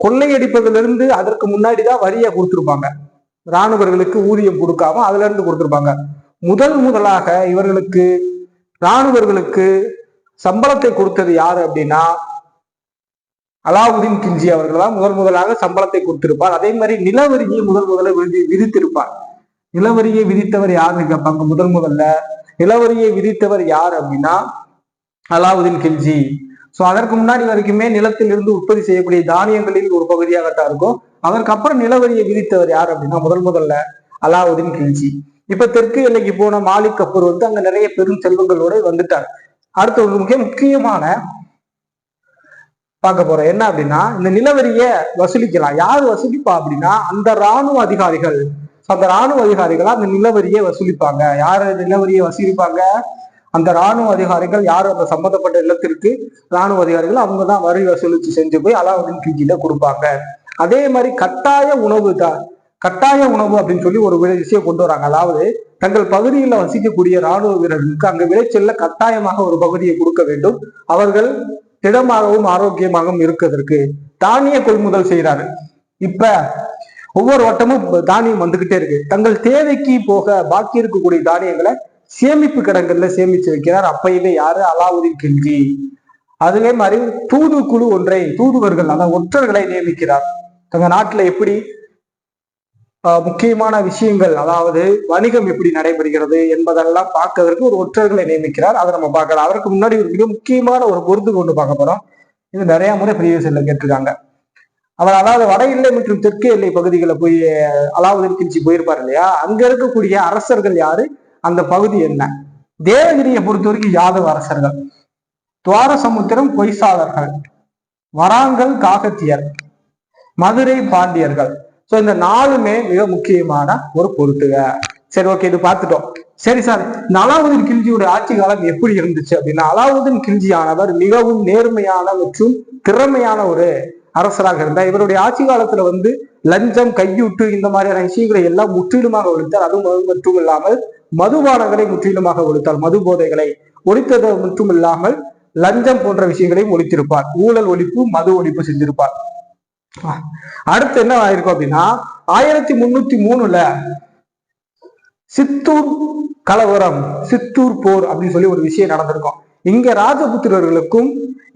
[SPEAKER 1] கொள்ளையடிப்பதிலிருந்து அதற்கு முன்னாடிதான் வரியை கொடுத்திருப்பாங்க. இராணுவர்களுக்கு ஊதியம் கொடுக்காம அதுல இருந்து கொடுத்திருப்பாங்க. முதலாக இவர்களுக்கு இராணுவர்களுக்கு சம்பளத்தை கொடுத்தது யாரு அப்படின்னா அலாவுதீன் கில்ஜி அவர்கள் தான் முதலாக சம்பளத்தை கொடுத்திருப்பார். அதே மாதிரி நிலவரியை முதல்ல விதித்திருப்பார். நிலவரியை விதித்தவர் யாருன்னு கேட்பாங்க. முதல்ல நிலவரியை விதித்தவர் யார் அப்படின்னா அலாவுதீன் கில்ஜி. சோ அதற்கு முன்னாடி வரைக்குமே நிலத்தில் இருந்து உற்பத்தி செய்யக்கூடிய தானியங்களில் ஒரு பகுதியாகத்தான் இருக்கும். அதற்கப்புறம் நிலவரியை விதித்தவர் யார் அப்படின்னா முதல்ல அலாவுதீன் கில்ஜி. இப்ப தெற்கு எல்லைக்கு போன மாலிக் கபூர் வந்து அங்க நிறைய பெரும் செல்வங்களோட வந்துட்டார். அடுத்த ஒரு முக்கியமான பார்க்க போறோம் என்ன அப்படின்னா இந்த நிலவரியை வசூலிக்கலாம். யார் வசூலிப்பா அப்படின்னா அந்த இராணுவ அதிகாரிகள். அந்த இராணுவ அதிகாரிகளா அந்த நிலவரியை வசூலிப்பாங்க. யாரு நிலவரியை வசூலிப்பாங்க? அந்த இராணுவ அதிகாரிகள். யாரு? அந்த சம்பந்தப்பட்ட இல்லத்திற்கு இராணுவ அதிகாரிகள். அவங்கதான் வரி வசூலிச்சு செஞ்சு போய் அலாவுதீன் கில்ஜியில கொடுப்பாங்க. அதே மாதிரி கட்டாய உணவு கட்டாய உணவு அப்படின்னு சொல்லி ஒரு விஷயம் கொண்டு வராங்க. அதாவது தங்கள் பகுதியில் வசிக்கக்கூடிய ராணுவ வீரர்களுக்கு அங்க விளைச்சல்ல கட்டாயமாக ஒரு பகுதியை கொடுக்க வேண்டும், அவர்கள் திடமாகவும் ஆரோக்கியமாகவும் இருக்கிறதுக்கு தானிய கொள்முதல் செய்யறாரு. இப்ப ஒவ்வொரு வட்டமும் தானியம் வந்துகிட்டே இருக்கு. தங்கள் தேவைக்கு போக பாக்கி இருக்கக்கூடிய தானியங்களை சேமிப்பு கிடங்குல சேமிச்சு வைக்கிறார். அப்பயுமே யாரு? அலாவுதீன் கில்ஜி. அதே மாதிரி தூதுக்குழு ஒன்றை, தூதுவர்கள் அதாவது ஒற்றர்களை நியமிக்கிறார். தங்க நாட்டுல எப்படி முக்கியமான விஷயங்கள், அதாவது வணிகம் எப்படி நடைபெறுகிறது என்பதெல்லாம் பார்க்கறதுக்கு ஒரு ஒற்றர்களை நியமிக்கிறார். அதை நம்ம பார்க்கலாம். அதற்கு முன்னாடி ஒரு மிக முக்கியமான ஒரு பொருத்து கொண்டு பார்க்க போறோம். இது நிறைய முறை ப்ரீவியஸ் எல்லை கேட்டிருக்காங்க. அவர் அதாவது வட எல்லை மற்றும் தெற்கு எல்லை பகுதிகளை போய் அலாவுதீன் கில்ஜி போயிருப்பார் இல்லையா, அங்க இருக்கக்கூடிய அரசர்கள் யாரு, அந்த பகுதி என்ன? தேவகிரியை பொறுத்த வரைக்கும் யாதவ அரசர்கள், துவாரசமுத்திரம் பொய்சாளர்கள், வராங்கல் காகத்தியர், மதுரை பாண்டியர்கள். ஸோ இந்த 4மே மிக முக்கியமான ஒரு பொருத்துக. சரி, ஓகே, இது பார்த்துட்டோம். சரி சார், இந்த அலாவுதீன் கில்ஜியோட ஆட்சி காலம் எப்படி இருந்துச்சு அப்படின்னா, அலாவுதீன் கில்ஜி ஆனவர் மிகவும் நேர்மையான மற்றும் திறமையான ஒரு அரசராக இருந்தார். இவருடைய ஆட்சி காலத்துல லஞ்சம், கையூட்டு இந்த மாதிரியான விஷயங்களை எல்லாம் முற்றிலுமாக ஒழித்தார். அதுவும் மட்டும் இல்லாமல் மதுபானங்களை முற்றிலுமாக ஒழித்தார். மது போதைகளை ஒழித்தது மட்டும் இல்லாமல் லஞ்சம் போன்ற விஷயங்களையும் ஒழித்திருப்பார். ஊழல் ஒழிப்பு, மது ஒழிப்பு செஞ்சிருப்பார். அடுத்து என்ன ஆயிருக்கும் அப்படின்னா, 1303 சித்தூர் கலவரம், சித்தூர் போர் அப்படின்னு சொல்லி ஒரு விஷயம் நடந்திருக்கும். இங்க ராஜபுத்திரர்களுக்கும்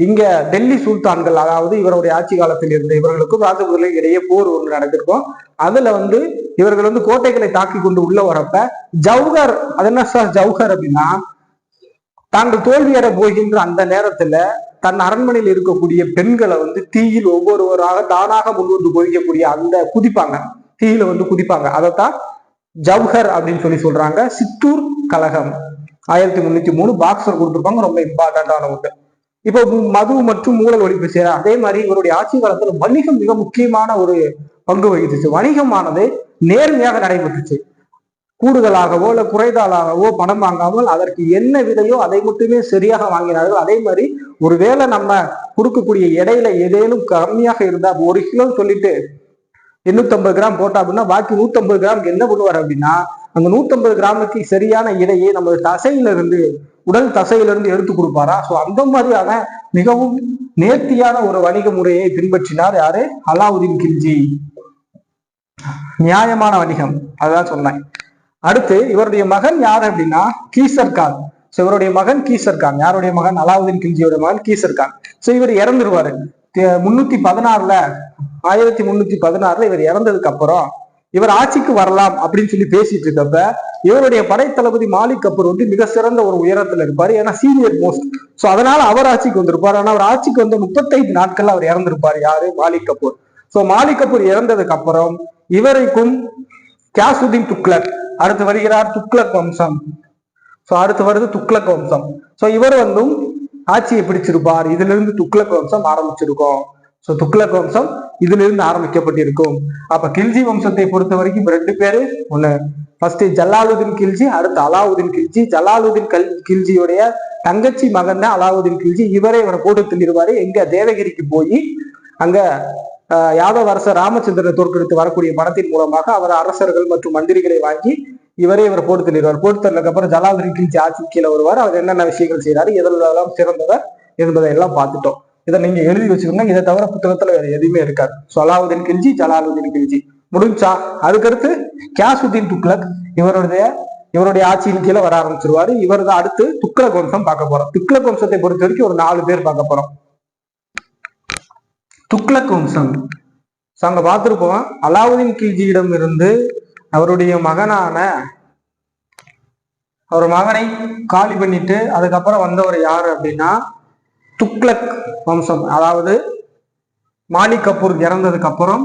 [SPEAKER 1] இங்க டெல்லி சுல்தான்கள், அதாவது இவருடைய ஆட்சி காலத்தில் இருந்த இவர்களுக்கும் ராஜபுத்திரர்களுக்கும் இடையே போர் ஒன்று நடந்திருக்கும். அதுல இவர்கள் கோட்டைகளை தாக்கி கொண்டு உள்ள வரப்ப ஜவுகர், அது என்ன சார் ஜவுகர் அப்படின்னா, தாங்கள் தோல்வியற போகின்ற அந்த நேரத்துல தன் அரண்மனையில் இருக்கக்கூடிய பெண்களை தீயில் ஒவ்வொருவராக தானாக முன்வந்து கொதிக்கக்கூடிய அந்த குதிப்பாங்க, தீயில குதிப்பாங்க. அதைத்தான் ஜவுஹர் அப்படின்னு சொல்லி சொல்றாங்க. சித்தூர் கழகம் 1303 பாக்ஸர் கொடுத்துருப்பாங்க, ரொம்ப இம்பார்ட்டன்டான ஒன்று. இப்போ மது மற்றும் ஊழல் ஒழிப்பு செய்யற அதே மாதிரி இவருடைய ஆட்சி காலத்துல வணிகம் மிக முக்கியமான ஒரு பங்கு வகித்துச்சு. வணிகமானது நேர்மையாக நடைபெற்றுச்சு. கூடுதலாகவோ இல்ல குறைதலாகவோ பணம் வாங்காமல் அதற்கு என்ன விலையோ அதை மட்டுமே சரியாக வாங்கினார்கள். அதே மாதிரி ஒருவேளை நம்ம கொடுக்கக்கூடிய எடையில ஏதேனும் கம்மியாக இருந்தா, 1 கிலோ சொல்லிட்டு 850 கிராம் போட்டா அப்படின்னா பாக்கி 150 கிராம் என்ன பண்ணுவார் அப்படின்னா, அந்த 150 கிராமுக்கு சரியான இடையே நம்ம தசையிலிருந்து, உடல் தசையிலிருந்து எடுத்து கொடுப்பாரா. ஸோ அந்த மாதிரியான மிகவும் நேர்த்தியான ஒரு வணிக முறையை பின்பற்றினார் யாரு? அலாவுதீன் கில்ஜி. நியாயமான வணிகம், அதான் சொன்னேன். அடுத்து இவருடைய மகன் யார் அப்படின்னா கீசர் கான். ஸோ இவருடைய மகன் கீசர் கான். யாருடைய மகன்? அலாவுதீன் கில்ஜியோட மகன் கீசர் கான். ஸோ இவர் இறந்துருவாரு 1316 இவர் இறந்ததுக்கு அப்புறம் இவர் ஆட்சிக்கு வரலாம் அப்படின்னு சொல்லி பேசிட்டு இருக்கப்ப இவருடைய படைத்தளபதி மாலிக் கபூர் மிக சிறந்த ஒரு உயரத்துல இருப்பாரு, ஏன்னா சீனியர் மோஸ்ட். ஸோ அதனால அவர் ஆட்சிக்கு வந்திருப்பார். ஆனா அவர் ஆட்சிக்கு 35 நாட்கள் அவர் இறந்திருப்பார். யாரு? மாலிக் கபூர். ஸோ மாலிக் கபூர் இறந்ததுக்கு அப்புறம் இவருக்கும் கியாசுதீன் துக்ளக், அடுத்து வருகிறார் துக்ளக் வம்சம். ஸோ அடுத்து வருது துக்ளக் வம்சம். ஸோ இவர் ஆட்சியை பிடிச்சிருப்பார். இதுல இருந்து துக்ளக் வம்சம் ஆரம்பிச்சிருக்கும். ஸோ துக்ளக் வம்சம் இதுல இருந்து ஆரம்பிக்கப்பட்டிருக்கும். அப்ப கில்ஜி வம்சத்தை பொறுத்த வரைக்கும் 2 பேரு. ஒண்ணு ஃபர்ஸ்ட் ஜலாலுதீன் கில்ஜி, அடுத்து அலாவுதீன் கில்ஜி. ஜலாலுதீன் கில்ஜியுடைய தங்கச்சி மகன் தான் அலாவுதீன் கில்ஜி. இவரை இவரை போட்டு தள்ளிடுவாரு. எங்க? தேவகிரிக்கு போய் அங்க யாதவ அரசர் ராமச்சந்திரனை தோற்கடித்து வரக்கூடிய பணத்தின் மூலமாக அவர் அரசர்கள் மற்றும் மந்திரிகளை வாங்கி இவரை இவர் போட்டு தள்ளிடுவார். போட்டு தள்ளதுக்கு அப்புறம் ஜலாலுதீன் கில்ஜி ஆட்சி கீழே வருவார். அவர் என்னென்ன விஷயங்கள் செய்யறாரு, எதெல்லாம் சிறந்தவர் என்பதை எல்லாம் பார்த்துட்டோம். இதை நீங்க எழுதி வச்சுக்கோங்க. இதை தவிர புத்தகத்துல வேற எதுவுமே இருக்காது. ஸோ அலாவுதீன் கில்ஜி, ஜலாலுதீன் கில்ஜி முடிஞ்சா. அதுக்கடுத்து கியாசுதீன் துக்ளக், இவருடைய ஆட்சியின் கீழே வர ஆரம்பிச்சிருவாரு. இவர் தான் அடுத்து துக்ளக் வம்சம் பார்க்க போறோம். துக்ளக் வம்சத்தை பொறுத்த வரைக்கும் ஒரு 4 பேர் பார்க்க போறோம். துக்ளக் வம்சம் அங்க பார்த்திருப்போம். அலாவுதீன் கில்ஜியிடம் இருந்து அவருடைய மகனை காலி பண்ணிட்டு அதுக்கப்புறம் வந்தவர் யாரு அப்படின்னா துக்ளக் வம்சம். அதாவது மாலிக் கபூர் இறந்ததுக்கு அப்புறம்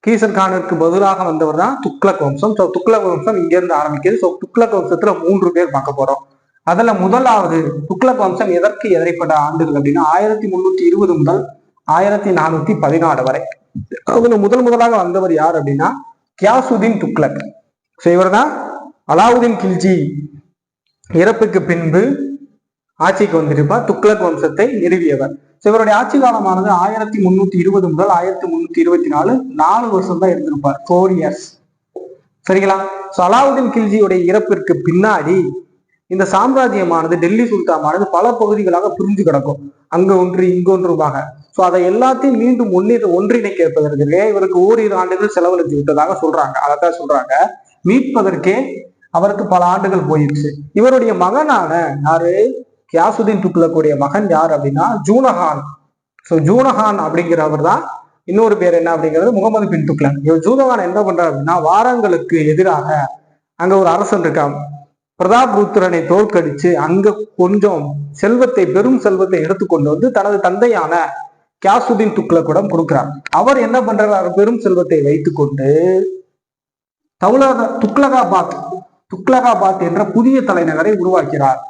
[SPEAKER 1] கீசர் கானிற்கு பதிலாக வந்தவர் தான் துக்ளக் வம்சம். ஸோ துக்ளக் வம்சம் இங்க இருந்து ஆரம்பிக்குது. ஸோ துக்ளக் வம்சத்துல 3 பேர் பார்க்க போறோம். அதுல முதலாவது துக்ளக் வம்சம் எதற்கு எதிரைப்பட்ட ஆண்டுகள் அப்படின்னா 1320 முதல் 1414 வரை. அதுல முதலாக வந்தவர் யார் அப்படின்னா கியாசுதீன் துக்ளக். ஸோ இவர் தான் அலாவுதீன் கில்ஜி இறப்புக்கு பின்பு ஆட்சிக்கு வந்திருப்பார். துக்ளக் வம்சத்தை நிறுவியவர். இவருடைய ஆட்சி காலமானது 1320 முதல் 1324, 4 வருஷம் தான் இருந்திருப்பார், 4 இயர்ஸ். சரிங்களா? அலாவுதீன் கில்ஜியுடைய இறப்பிற்கு பின்னாடி இந்த சாம்ராஜ்யமானது, டெல்லி சுல்தானானது பல பகுதிகளாக பிரிஞ்சு கிடக்கும், அங்க ஒன்று இங்க ஒன்றுமாக. அதை எல்லாத்தையும் மீண்டும் ஒன்றிணைப்பதற்கு இவருக்கு ஓரிரு ஆண்டுகள் செலவழித்து விட்டதாக சொல்றாங்க. அதைத்தான் சொல்றாங்க, மீட்பதற்கே அவருக்கு பல ஆண்டுகள் போயிடுச்சு. இவருடைய மகனான யாரு, கியாசுதீன் துக்ளக்குடைய மகன் யார் அப்படின்னா ஜூனஹான். ஜூனஹான் அப்படிங்கிறவர் தான் இன்னொரு பேர் என்ன அப்படிங்கிறது முகமது பின் துக்ளக். இவர் ஜூனஹான் என்ன பண்றாரு அப்படின்னா, வாரங்களுக்கு எதிராக அங்க ஒரு அரசன் இருக்கான், பிரதாப் ருத்ரனை தோற்கடிச்சு அங்க கொஞ்சம் செல்வத்தை, பெரும் செல்வத்தை எடுத்துக்கொண்டு வந்து தனது தந்தையான கியாசுதீன் துக்ளக்கிடம் கொடுக்கிறார். அவர் என்ன பண்றாரு, பெரும் செல்வத்தை வைத்துக்கொண்டு துக்லகாபாத் என்ற புதிய தலைநகரை உருவாக்கிறார்.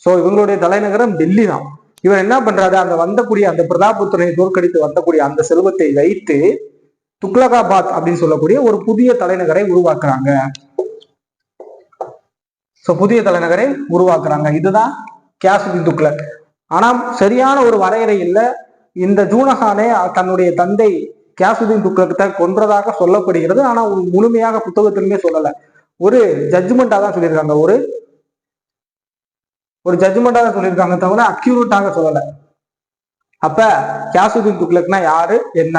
[SPEAKER 1] இவங்களுடைய தலைநகரம் டெல்லி தான். இவர் என்ன பண்றாரு, அந்த வந்தக்கூடிய அந்த பிரதாபுத்திரனை தோற்கடித்து வந்தக்கூடிய அந்த செல்வத்தை வைத்து துக்லகாபாத் அப்படின்னு சொல்லக்கூடிய ஒரு புதிய தலைநகரை உருவாக்குறாங்க. புதிய தலைநகரை உருவாக்குறாங்க. இதுதான் கியாசுதீன் துக்ளக். ஆனா சரியான ஒரு வரையறை இல்லை. இந்த ஜூனஹானே தன்னுடைய தந்தை கியாசுதீன் துக்ளக்கை கொன்றதாக சொல்லப்படுகிறது. ஆனா முழுமையாக புத்தகத்திலுமே சொல்லல, ஒரு ஜட்ஜ்மெண்டா தான் சொல்லியிருக்காங்க, ஒரு ஜட்ஜ்மெண்டா தான் சொல்லியிருக்காங்க, தவிர அக்யூரேட்டாக சொல்லல. அப்ப கியாசுதீன் துக்ளக்னா யாரு என்ன?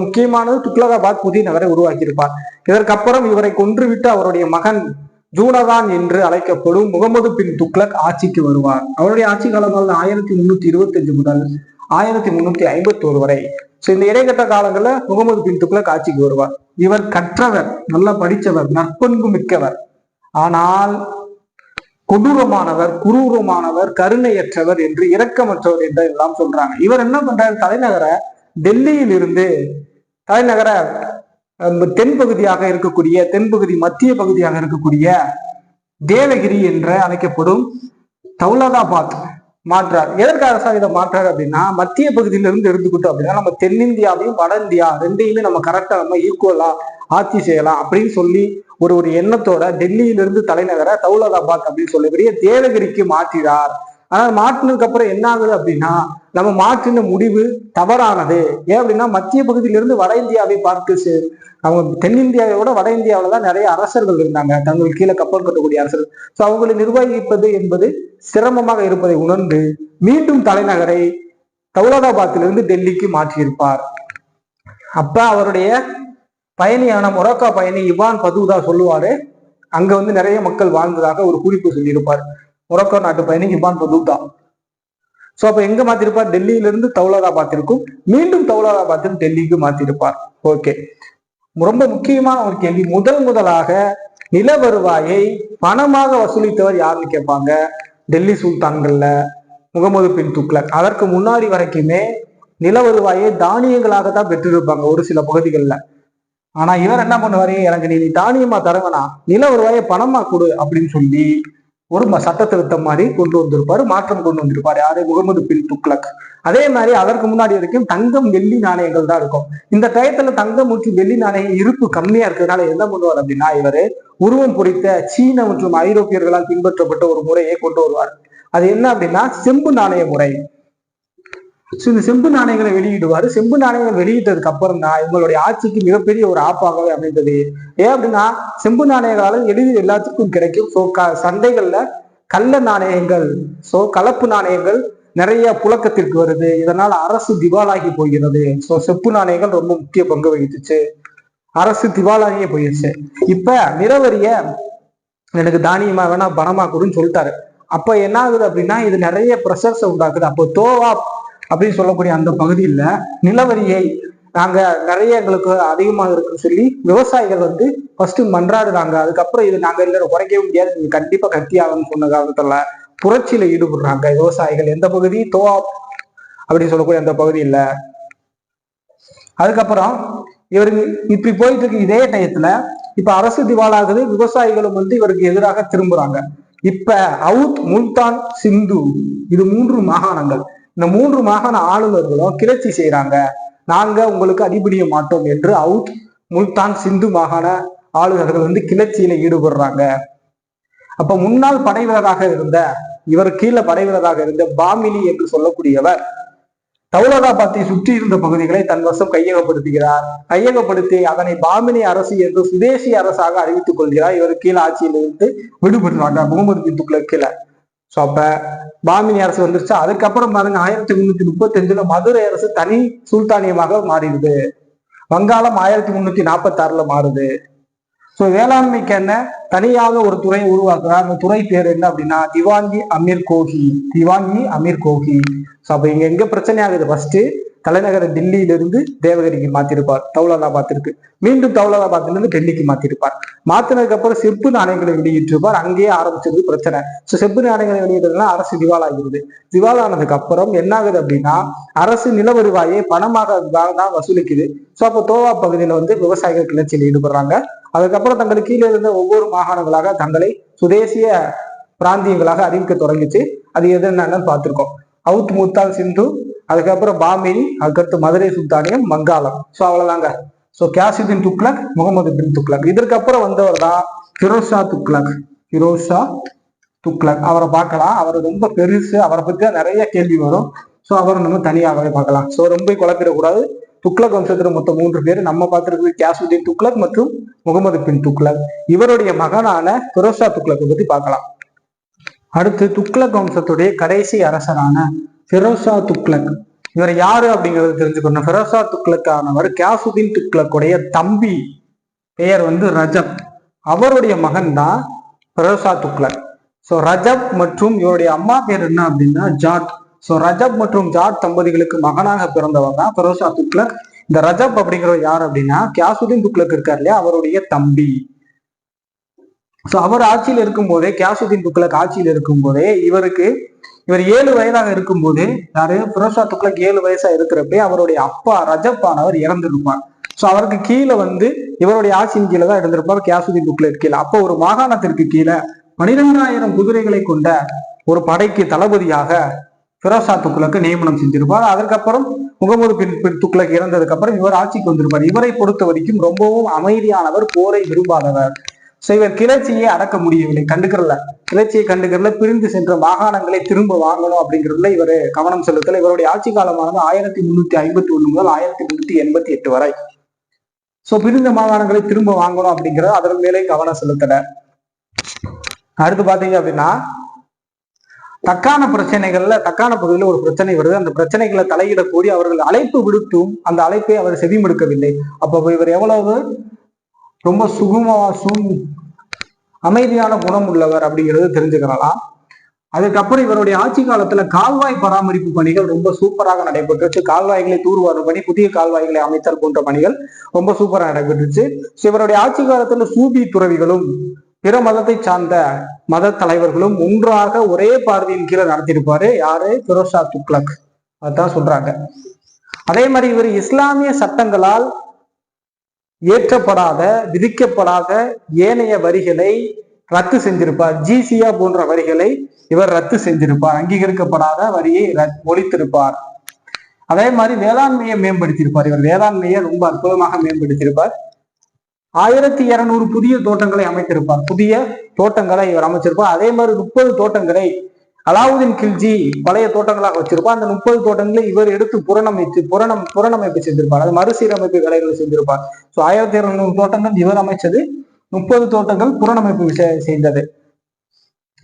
[SPEAKER 1] முக்கியமானது துக்லகாபாத் புதிய நகரை உருவாக்கி இருப்பார். இதற்கப்புறம் இவரை கொன்றுவிட்டு அவருடைய மகன் ஜூனகான் என்று அழைக்கப்படும் முகமது பின் துக்ளக் ஆட்சிக்கு வருவார். அவருடைய ஆட்சி காலங்கள் 1325 முதல் 1351 வரை. இந்த இடைக்கட்ட காலங்கள்ல முகமது பின் துக்ளக் ஆட்சிக்கு வருவார். இவர் கற்றவர், நல்லா படித்தவர், நற்பண்பு மிக்கவர், ஆனால் கொடூரமானவர், குரூரமானவர், கருணையற்றவர் என்று, இரக்கமற்றவர் என்று எல்லாம் சொல்றாங்க. இவர் என்ன பண்றாரு, தலைநகரை டெல்லியில் இருந்து தலைநகர தென்பகுதியாக இருக்கக்கூடிய, தென்பகுதி மத்திய பகுதியாக இருக்கக்கூடிய தேவகிரி என்று அழைக்கப்படும் தௌலதாபாத் மாற்றார். எதற்காக சார் இதை மாற்றாரு அப்படின்னா, மத்திய பகுதியிலிருந்து இருந்துக்கிட்டோம் அப்படின்னா நம்ம தென்னிந்தியாவையும் வட இந்தியா ரெண்டையுமே நம்ம கரெக்டா நம்ம ஈக்குவலா ஆட்சி செய்யலாம் அப்படின்னு சொல்லி ஒரு எண்ணத்தோட டெல்லியிலிருந்து தலைநகர தௌலதாபாத் அப்படின்னு சொல்லக்கூடிய தேவகிரிக்கு மாற்றினார். ஆனால் மாற்றினதுக்கு அப்புறம் என்ன ஆகுது அப்படின்னா, நம்ம மாற்றின முடிவு தவறானது. ஏன் அப்படின்னா, மத்திய பகுதியிலிருந்து வட இந்தியாவை பார்த்து அவங்க தென்னிந்தியாவை விட வட இந்தியாவில தான் நிறைய அரசர்கள் இருந்தாங்க, தங்கள் கீழே கப்பல் கட்டக்கூடிய அரசர்கள். அவங்களை நிர்வகிப்பது என்பது சிரமமாக இருப்பதை உணர்ந்து மீண்டும் தலைநகரை தௌலதாபாத்திலிருந்து டெல்லிக்கு மாற்றியிருப்பார். அப்ப அவருடைய பயணியான மொரோக்கா பயணி இவான் பதூதா சொல்லுவாரு, அங்க நிறைய மக்கள் வாழ்ந்ததாக ஒரு குறிப்பு சொல்லியிருப்பார். மொரோக்கோ நாட்டு பயணி இவான் பதூதா. அப்ப எங்க மாத்திருப்பார், டெல்லியிலிருந்து தௌலதாபாத்திற்கும் மீண்டும் தௌலதாபாத்தின் டெல்லிக்கு மாத்திருப்பார். ஓகே, ரொம்ப முக்கியமான ஒரு கேள்வி. முதலாக நில வருவாயை பணமாக வசூலித்தவர் யாருன்னு கேட்பாங்க. டெல்லி சுல்தான்கள்ல முகமது பின் துக்ளக். அதற்கு முன்னாடி வரைக்குமே நில வருவாயை தானியங்களாக தான் பெற்றிருப்பாங்க ஒரு சில பகுதிகளில். ஆனா இவர் என்ன பண்ணுவாரு, எனக்கு நீ தானியமா தரவேனா, நில வருவாயை பணமா கொடு அப்படின்னு சொல்லி ஒரு சட்ட திருத்தம் மாதிரி கொண்டு வந்திருப்பாரு, மாற்றம் கொண்டு வந்திருப்பாரு. யாரு, முகமது பின் துக்ளக். அதே மாதிரி அதற்கு முன்னாடி வரைக்கும் தங்கம் வெள்ளி நாணயங்கள் தான் இருக்கும். இந்த டயத்துல தங்கம் மற்றும் வெள்ளி நாணயம் இருப்பு கம்மியா இருக்கிறதுனால என்ன பண்ணுவார் அப்படின்னா, இவரு உருவம் பொறித்த சீன மற்றும் ஐரோப்பியர்களால் பின்பற்றப்பட்ட ஒரு முறையை கொண்டு வருவார். அது என்ன அப்படின்னா, செம்பு நாணய முறை. இந்த செம்பு நாணயங்களை வெளியிடுவாரு. செம்பு நாணயங்கள் வெளியிட்டதுக்கு அப்புறம் தான் இவங்களுடைய ஆட்சிக்கு மிகப்பெரிய ஒரு ஆப்பாகவே அமைந்தது. ஏன் அப்படின்னா, செம்பு நாணயங்களால எளிதில் எல்லாத்துக்கும் கிடைக்கும். சந்தைகள்ல கள்ள நாணயங்கள், கலப்பு நாணயங்கள் நிறைய புழக்கத்திற்கு வருது. இதனால அரசு திவாலாகி போகிறது. செப்பு நாணயங்கள் ரொம்ப முக்கிய பங்கு வகித்துச்சு, அரசு திவாலாகியே போயிடுச்சு. இப்ப நிறவரிய எனக்கு தானியமா வேணா பணமா கொடுன்னு சொல்லிட்டாரு. அப்ப என்ன ஆகுது அப்படின்னா, இது நிறைய ப்ரெஷர்ஸை உண்டாக்குது. அப்போ தோவா அப்படின்னு சொல்லக்கூடிய அந்த பகுதியில் நிலவரியை நாங்க நிறைய எங்களுக்கு அதிகமாக இருக்குன்னு சொல்லி விவசாயிகள் ஃபர்ஸ்ட் மன்றாடுறாங்க. அதுக்கப்புறம் இது நாங்க இல்லை குறைக்கவே முடியாது, நீங்க கண்டிப்பா கட்டி ஆகணும்னு சொன்ன காலத்துல புரட்சியில ஈடுபடுறாங்க விவசாயிகள். எந்த பகுதி, தோவா அப்படின்னு சொல்லக்கூடிய அந்த பகுதி இல்ல. அதுக்கப்புறம் இவருக்கு இப்படி போயிட்டு இருக்கு. இதே டயத்துல இப்ப அரசு திவாலாகுது, விவசாயிகளும் இவருக்கு எதிராக திரும்புறாங்க. இப்ப அவுத், முல்தான், சிந்து, இது 3 மாகாணங்கள். இந்த 3 மாகாண ஆளுநர்களும் கிளர்ச்சி செய்யறாங்க. நாங்க உங்களுக்கு அடிபடிய மாட்டோம் என்று அவுத், முல்தான், சிந்து மாகாண ஆளுநர்கள் கிளர்ச்சியில ஈடுபடுறாங்க. அப்ப முன்னாள் படை வீரராக இருந்த, இவர் கீழே படை வீரராக இருந்த பாமிலி என்று சொல்லக்கூடியவர் தௌலதாபாத்தை சுற்றி இருந்த பகுதிகளை தன் வசம் கையகப்படுத்துகிறார். கையகப்படுத்தி அதனை பாமினி அரசு என்று சுதேசி அரசாக அறிவித்துக் கொள்கிறார். இவர் கீழே ஆட்சியிலிருந்து விடுபடுவாங்க முகமது பின் துக்ளக் கீழே. ஸோ அப்ப பாமினி அரசு வந்துருச்சு. அதுக்கப்புறம் பாருங்க 1335 மதுரை அரசு தனி சுல்தானியமாக மாறிடுது. வங்காளம் 1346 மாறுது. ஸோ வேளாண்மைக்கு என்ன தனியாக ஒரு துறையை உருவாக்குறார். அந்த துறை பேர் என்ன அப்படின்னா திவான்கி அமீர் கோஹி. திவான்கி அமீர் கோஹி. ஸோ அப்ப இங்க எங்க பிரச்சனை ஆகுது? ஃபர்ஸ்ட் தலைநகர டில்லியிலிருந்து தேவகிரிக்கு மாத்திருப்பார், தௌலதாபாத்திற்கு. மீண்டும் தௌலதாபாத்திலிருந்து டெல்லிக்கு மாத்திருப்பார். மாத்தினதுக்கு அப்புறம் செப்பு நாணயங்களை வெளியிட்டிருப்பார். அங்கேயே ஆரம்பிச்சது பிரச்சனை. ஸோ செப்பு நாணயங்களை வெளியிட்டதுனால அரசு திவாலாகிறது. திவாலானதுக்கு அப்புறம் என்ன ஆகுது அப்படின்னா அரசு நில வருவாயை பணமாக தான் வசூலிக்குது. ஸோ அப்போ தோவா பகுதியில விவசாயிகள் கிளர்ச்சியில் ஈடுபடுறாங்க. அதுக்கப்புறம் தங்களுக்கு கீழே இருந்த ஒவ்வொரு மாகாணங்களாக தங்களை சுதேசிய பிராந்தியங்களாக அறிவிக்க தொடங்கிச்சு. அது எது என்னன்னு பார்த்திருக்கோம். அவுத் முத்தால் சிந்து, அதுக்கப்புறம் பாமினி, அதுக்கடுத்து மதுரை சுல்தானியம், வங்காளம். ஸோ அவ்வளவுதாங்க. ஸோ கியாசுதீன் துக்ளக், முகமது பின் துக்ளக். இதற்கு அப்புறம் வந்தவர் தான் ஃபிரோஸ் ஷா துக்ளக். ஃபிரோஸ் ஷா துக்ளக் அவரை பார்க்கலாம். அவர் ரொம்ப பெருசு. அவரை பத்தி நிறைய கேள்வி வரும். ஸோ அவரை நம்ம தனியாகவே பார்க்கலாம். ஸோ ரொம்ப குழப்பிடக்கூடாது. துக்ளக் வம்சத்துல மொத்தம் 3 பேர். நம்ம பார்த்திருக்கிறது கியாசுதீன் துக்ளக் மற்றும் முகமது பின் துக்ளக். இவருடைய மகனான ஃபிரோஸ் ஷா துக்ளக்கை பத்தி பார்க்கலாம். அடுத்து துக்ளக் வம்சத்துடைய கடைசி அரசரான ஃபிரோஸ் ஷா துக்ளக். இவர் யாரு அப்படிங்கிறது தெரிஞ்சுக்கணும். ஃபிரோஸ் ஷா துக்ளக் ஆனவர் கியாசுதீன் துக்ளக்குடைய தம்பி. பெயர் ரஜப். அவருடைய மகன் தான் ஃபிரோஸ் ஷா துக்ளக். ஸோ ரஜப் மற்றும் இவருடைய அம்மா பேர் என்ன அப்படின்னா ஜாட். ஸோ ரஜப் மற்றும் ஜாட் தம்பதிகளுக்கு மகனாக பிறந்தவர் தான் ஃபிரோஸ் ஷா துக்ளக். இந்த ரஜப் அப்படிங்கிறவர் யார் அப்படின்னா கியாசுதீன் துக்ளக் இருக்கார் இல்லையா, அவருடைய தம்பி. ஸோ அவர் ஆட்சியில் இருக்கும் போதே, கியாசுதீன் துக்ளக் ஆட்சியில் இருக்கும் போதே இவர் 7 வயதாக இருக்கும் போதே, யாரு ஃபிரோஸ் ஷா துக்ளக் 7 வயசா இருக்கிறப்ப அவருடைய அப்பா ரஜப் ஆனவர் இறந்திருப்பார். ஸோ அவருக்கு கீழே இவருடைய ஆட்சியின் கீழே தான் இருந்திருப்பார் கியாசுதீன் துக்ளக் கீழே. அப்போ ஒரு மாகாணத்திற்கு கீழே 12,000 குதிரைகளை கொண்ட ஒரு படைக்கு தளபதியாக ஃபிரோஸ் ஷா துக்ளக்கு நியமனம் செஞ்சிருப்பார். அதுக்கப்புறம் முகமது பின் துக்ளக் இறந்ததுக்கு அப்புறம் இவர் ஆட்சிக்கு வந்திருப்பார். இவரை பொறுத்த வரைக்கும் ரொம்பவும் அமைதியானவர், போரை விரும்பாதவர். ஸோ இவர் கிளர்ச்சியை அடக்க முடியவில்லை, கிளர்ச்சியை கண்டுக்கிறதுல, பிரிந்து சென்ற மாகாணங்களை திரும்ப வாங்கணும் அப்படிங்கிறதுல இவர் கவனம் செலுத்தல. இவருடைய ஆட்சி காலமானது 1351 முதல் 1388 வரை. ஸோ பிரிந்த மாகாணங்களை திரும்ப வாங்கணும் அப்படிங்கிறது அதன் மேலே கவனம் செலுத்தல. அடுத்து பாத்தீங்க அப்படின்னா தக்கான பகுதியில் ஒரு பிரச்சனை வருது. அந்த பிரச்சனைகளை தலையிடக்கூடி அவர்கள் அழைப்பு விடுத்தும் அந்த அழைப்பை அவர் செவிமடுக்கவில்லை. அப்போ இவர் எவ்வளவு ரொம்ப அமைதியான குணம் உள்ளவர் அப்படிங்கிறது தெரிஞ்சுக்கலாம். அதுக்கப்புறம் இவருடைய ஆட்சி காலத்துல கால்வாய் பராமரிப்பு பணிகள் ரொம்ப சூப்பராக நடைபெற்றுச்சு. கால்வாய்களை தூர்வாரும் பணி, புதிய கால்வாய்களை அமைத்தல் போன்ற பணிகள் ரொம்ப சூப்பராக நடைபெற்றுச்சு. இவருடைய ஆட்சி காலத்துல சூபி துறவிகளும் பிற மதத்தை சார்ந்த மத தலைவர்களும் ஒன்றாக ஒரே பார்வையின் கீழே நடத்தியிருப்பாரு. யாரு? ஃபிரோஸ் ஷா துக்ளக். அதான் சொல்றாங்க. அதே மாதிரி இவர் இஸ்லாமிய சட்டங்களால் ஏற்றப்படாத, விதிக்கப்படாத ஏனைய வரிகளை ரத்து செஞ்சிருப்பார். ஜிசியா போன்ற வரிகளை இவர் ரத்து செஞ்சிருப்பார். அங்கீகரிக்கப்படாத வரியை ஒழித்திருப்பார். அதே மாதிரி வேளாண்மையை மேம்படுத்தியிருப்பார். இவர் வேளாண்மையை ரொம்ப அற்புதமாக மேம்படுத்தியிருப்பார். 1200 புதிய தோட்டங்களை அமைத்திருப்பார். புதிய தோட்டங்களை இவர் அமைச்சிருப்பார். அதே மாதிரி 30 தோட்டங்களை அலாவுதீன் கில்ஜி பழைய தோட்டங்களாக வச்சிருப்பார். அந்த 30 தோட்டங்களை இவர் எடுத்து புறணமைப்பு செஞ்சிருப்பார். அது மறுசீரமைப்பு வேலைகளை செஞ்சிருப்பார். ஸோ 1200 தோட்டங்கள் இவர் அமைச்சது, 30 தோட்டங்கள் புறணமைப்பு செய்தது.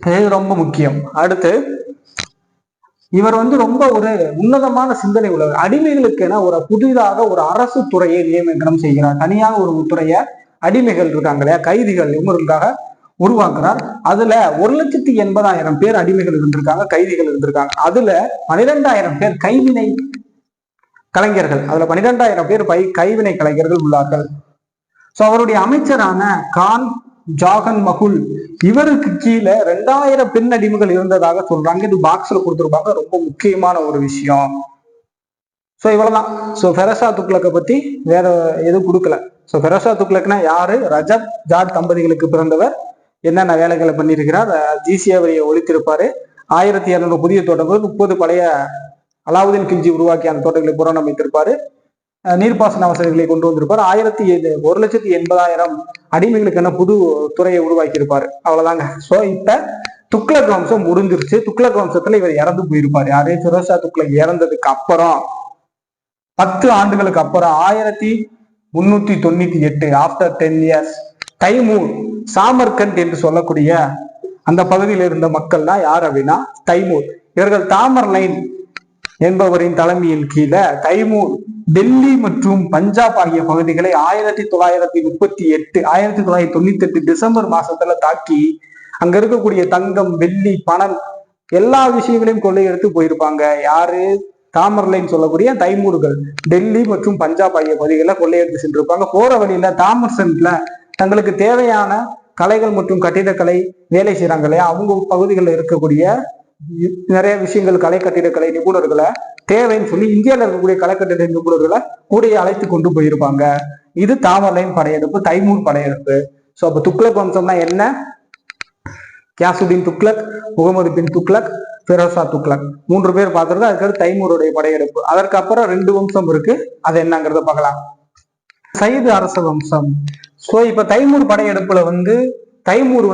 [SPEAKER 1] இது ரொம்ப முக்கியம். அடுத்து இவர் ரொம்ப ஒரு உன்னதமான சிந்தனை உள்ளவர். அடிமைகளுக்கென புதிதாக ஒரு அரசு துறையை நியமனம் செய்கிறார். தனியாக ஒரு துறையை அடிமைகள் இருக்காங்க இல்லையா, கைதிகள், இவங்களுக்காக உருவாக்குறார். அதுல 1,80,000 பேர் அடிமைகள் இருந்திருக்காங்க, கைதிகள் இருந்திருக்காங்க. அதுல 12,000 பேர் கைவினை கலைஞர்கள். அதுல 12,000 பேர் கைவினை கலைஞர்கள் உள்ளார்கள். ஸோ அவருடைய அமைச்சரான கான் ஜாகன் மகுல், இவருக்கு கீழே 2000 பெண் அடிமைகள் இருந்ததாக சொல்றாங்க. இது பாக்ஸ்ல கொடுத்துருப்பாங்க. ரொம்ப முக்கியமான ஒரு விஷயம். ஸோ இவ்வளவுதான். ஸோ ஃபிரோஸ் ஷா துக்ளக்கை பத்தி வேற எதுவும் கொடுக்கல. ஸோ ஃபிரோஸ் ஷா துக்ளக்னா யாரு? ரஜப் ஜாட் தம்பதிகளுக்கு பிறந்தவர். என்னென்ன வேலைகளை பண்ணியிருக்கிறார்? ஜிசியா வரியை ஒழித்திருப்பாரு. 1200 புதிய தோட்டங்கள், 30 பழைய அலாவுதீன் கில்ஜி உருவாக்கி அந்த தோட்டங்களை புறணமைத்திருப்பாரு. நீர்ப்பாசன வசதிகளை கொண்டு வந்திருப்பார். 1,80,000 அடிமைகளுக்கான புது துறையை உருவாக்கி இருப்பாரு. அவ்வளவுதாங்க. ஸோ இப்ப துக்ளக் வம்சம் முடிஞ்சிருச்சு. துக்ளக் வம்சத்துல இவர் இறந்து போயிருப்பாரு. யாரு? ஃபிரோஸ் ஷா துக்ளக் இறந்ததுக்கு அப்புறம் 10 ஆண்டுகளுக்கு அப்புறம் 1398 ஆஃப்டர் 10 இயர்ஸ் தைமூர் சாமர்கண்ட் என்று சொல்லக்கூடிய அந்த பகுதியில் இருந்த மக்கள்னா யார் அப்படின்னா தைமூர். இவர்கள் தாமர்லைன் என்பவரின் தலைமையின் கீழே தைமூர் டெல்லி மற்றும் பஞ்சாப் ஆகிய பகுதிகளை 1938 டிசம்பர் மாசத்துல தாக்கி அங்க இருக்கக்கூடிய தங்கம், வெள்ளி, பணம் எல்லா விஷயங்களையும் கொள்ளையெடுத்து போயிருப்பாங்க. யாரு? தாமர்லைன் சொல்லக்கூடிய தைமூர்கள் டெல்லி மற்றும் பஞ்சாப் ஆகிய பகுதிகளில் கொள்ளையெடுத்து சென்றிருப்பாங்க. போற வழியில தாமர்சன்ட்ல தங்களுக்கு தேவையான கலைகள் மற்றும் கட்டிடக்கலை வேலை செய்யறாங்க இல்லையா, அவங்க பகுதிகளில் இருக்கக்கூடிய நிறைய விஷயங்கள், கலை கட்டிடக்கலை நிபுணர்களை தேவைன்னு சொல்லி இந்தியாவில் இருக்கக்கூடிய கலை கட்டிட நிபுணர்களை கூடிய அழைத்து கொண்டு போயிருப்பாங்க. இது தாமர்லைன் படையெடுப்பு, தைமூர் படையெடுப்பு. ஸோ அப்போ துக்ளக் வம்சம்னா என்ன? கியாசுதீன் துக்ளக், முகமது பின் துக்ளக், ஃபிரோஸ் ஷா துக்ளக் 3 பேர் பார்த்துருக்கோம். அதுக்கடுத்து தைமூருடைய படையெடுப்பு. அதற்கு அப்புறம் 2 வம்சம் இருக்கு, அது என்னங்கிறத பார்க்கலாம். சையது அரச வம்சம். ஸோ இப்ப தைமூர் படையெடுப்புல தைமூர்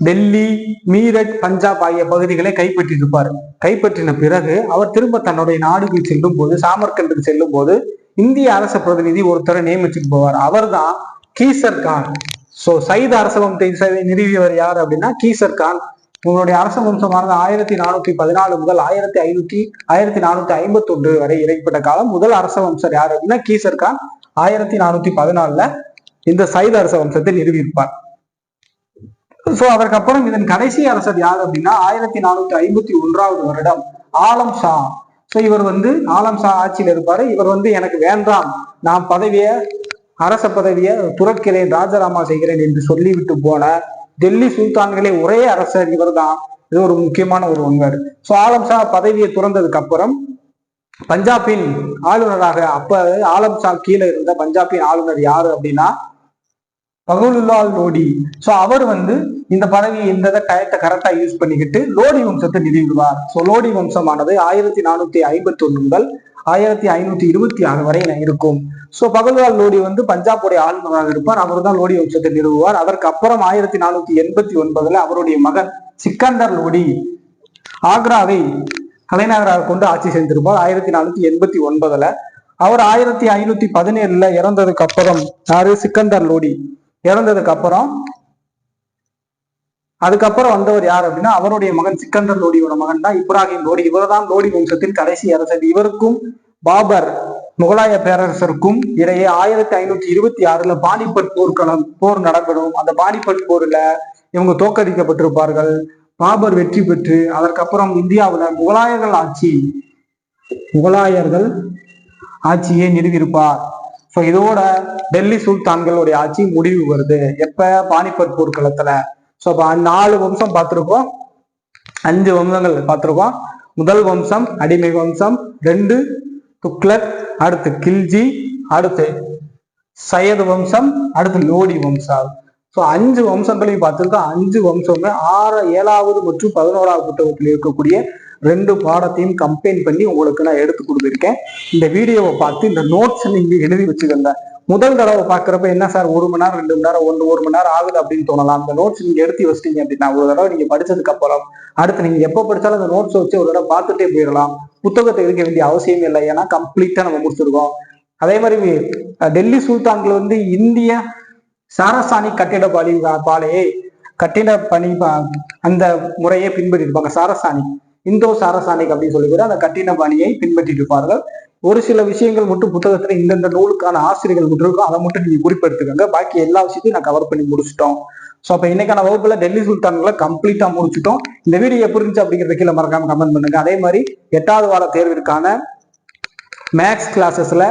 [SPEAKER 1] டெல்லி, மீரட், பஞ்சாப் ஆகிய பகுதிகளை கைப்பற்றிருப்பார். கைப்பற்றின பிறகு அவர் திரும்ப தன்னுடைய நாடுக்கு செல்லும் போது, சாமர்கண்டுக்கு செல்லும் போது இந்திய அரச பிரதிநிதி ஒருத்தரை நியமிச்சுட்டு போவார். அவர் தான் கீசர் கான். சோ சையது அரச வம்சத்தை நிறுவியவர் யார் அப்படின்னா கீசர் கான். உங்களுடைய அரச வம்சமானது 1414 முதல் 1451 வரை இடைப்பட்ட காலம். முதல் அரச வம்சர் யார் அப்படின்னா கீசர் கான் 1414 இந்த சையது அரச வம்சத்தை நிறுவியிருப்பார். சோ அதற்கு அப்புறம் இதன் கடைசி அரசர் யார் அப்படின்னா 1451 வருடம் ஆலம் ஷா. சோ இவர் ஆலம் ஷா ஆட்சியில் இருப்பாரு. இவர் எனக்கு வேண்டாம், நான் அரச பதவியை துறக்கிறேன், ராஜராமா செய்கிறேன் என்று சொல்லிவிட்டு போன டெல்லி சுல்தான்களே ஒரே அரசர் இவர் தான். இது ஒரு முக்கியமான ஒரு ஒன்வர். சோ ஆலம் ஷா பதவியை துறந்ததுக்கு அப்புறம் பஞ்சாபின் ஆளுநராக, அப்ப ஆலம் ஷா கீழே இருந்த பஞ்சாபின் ஆளுநர் யாரு அப்படின்னா பகலுல்லால் லோடி. சோ அவர் இந்த பதவியை இந்த டயத்தை கரெக்டா யூஸ் பண்ணிக்கிட்டு லோடி வம்சத்தை நிறுவிடுவார். சோ லோடி வம்சமானது 1451 முதல் 1526 வரை இருக்கும். சோ பகலுல்லால் லோடி பஞ்சாபுடைய ஆளுநராக இருப்பார். அவர் தான் லோடி வம்சத்தை நிறுவுவார். அதற்கு அப்புறம் 1489 அவருடைய மகன் சிக்கந்தர் லோடி ஆக்ராவை தலைநகராக கொண்டு ஆட்சி செய்திருப்பார் 1489. அவர் 1517 இறந்ததுக்கு அப்புறம் யாரு? சிக்கந்தர் லோடி இறந்ததுக்கு அப்புறம் அதுக்கப்புறம் வந்தவர் யார் அப்படின்னா அவருடைய மகன் சிக்கந்தர் லோடியோட மகன் தான் இப்ராஹிம் லோடி. இவர் தான் லோடி வம்சத்தின் கடைசி அரசர். இவருக்கும் பாபர் முகலாய பேரரசருக்கும் இடையே 1526 பானிபட் போர் நடைபெறும். அந்த பானிபட் போர்ல இவங்க தோற்கடிக்கப்பட்டிருப்பார்கள். பாபர் வெற்றி பெற்று அதற்கப்புறம் இந்தியாவுல முகலாயர்கள் ஆட்சியை நிறுவியிருப்பார். ஸோ இதோட டெல்லி சுல்தான்களுடைய ஆட்சி முடிவு வருது. எப்ப? பானிபட் போர்க்களத்துல. ஸோ 4 வம்சம் பார்த்திருக்கோம், 5 வம்சங்கள் பார்த்திருக்கோம். முதல் வம்சம் அடிமை வம்சம், 2 துக்ளக், அடுத்து கில்ஜி, அடுத்து சையது வம்சம், அடுத்து லோடி வம்சம். ஸோ 5 வம்சங்களையும் பார்த்திருக்கோம். 5 வம்சமே 7வது மற்றும் 11வது புத்தகத்தில் இருக்கக்கூடிய 2 பாடத்தையும் கம்பைன் பண்ணி உங்களுக்கு நான் எடுத்து கொடுத்துருக்கேன். இந்த வீடியோவை பார்த்து இந்த நோட்ஸ் நீங்க எழுதி வச்சுக்கோங்க. முதல் தடவை பார்க்குறப்ப என்ன சார் 1 மணி நேரம் 2 மணி நேரம் 1 மணி நேரம் ஆகுது அப்படின்னு தோணலாம். அந்த நோட்ஸ் நீங்க எடுத்து வச்சிட்டீங்க அப்படின்னா ஒரு தடவை நீங்க படிச்சதுக்கு அப்புறம் அடுத்து நீங்க எப்போ படிச்சாலும் அந்த நோட்ஸ் வச்சு ஒரு தடவை பார்த்துட்டே போயிடலாம். புத்தகத்தை எடுக்க வேண்டிய அவசியம் இல்லை, ஏன்னா கம்ப்ளீட்டா நம்ம முடிச்சிருக்கோம். அதே மாதிரி டெல்லி சுல்தான்கள் இந்திய சாரசானி கட்டிட பணி அந்த முறையை பின்பற்றிருப்பாங்க. சாரசானி, இந்தோ சாரசானிக் அப்படின்னு சொல்லி அந்த கட்டிட பணியை பின்பற்றிட்டு இருப்பார்கள். ஒரு சில விஷயங்கள் மட்டும் புத்தகத்துல இந்தந்த நூலுக்கான ஆசிரியர்கள் மட்டும் இருக்கும், அதை மட்டும் நீங்க குறிப்பெடுத்துக்கோங்க. பாக்கி எல்லா விஷயத்தையும் நான் கவர் பண்ணி முடிச்சிட்டோம். ஸோ அப்ப இன்னைக்கான வகுப்புல டெல்லி சுல்தான்களை கம்ப்ளீட்டா முடிச்சிட்டோம். இந்த வீடியோ எப்படி இருந்துச்சு அப்படிங்கிறத கீழே மறக்காம கமெண்ட் பண்ணுங்க. அதே மாதிரி 8வது வார தேர்விற்கான மேக்ஸ் கிளாஸஸ்ல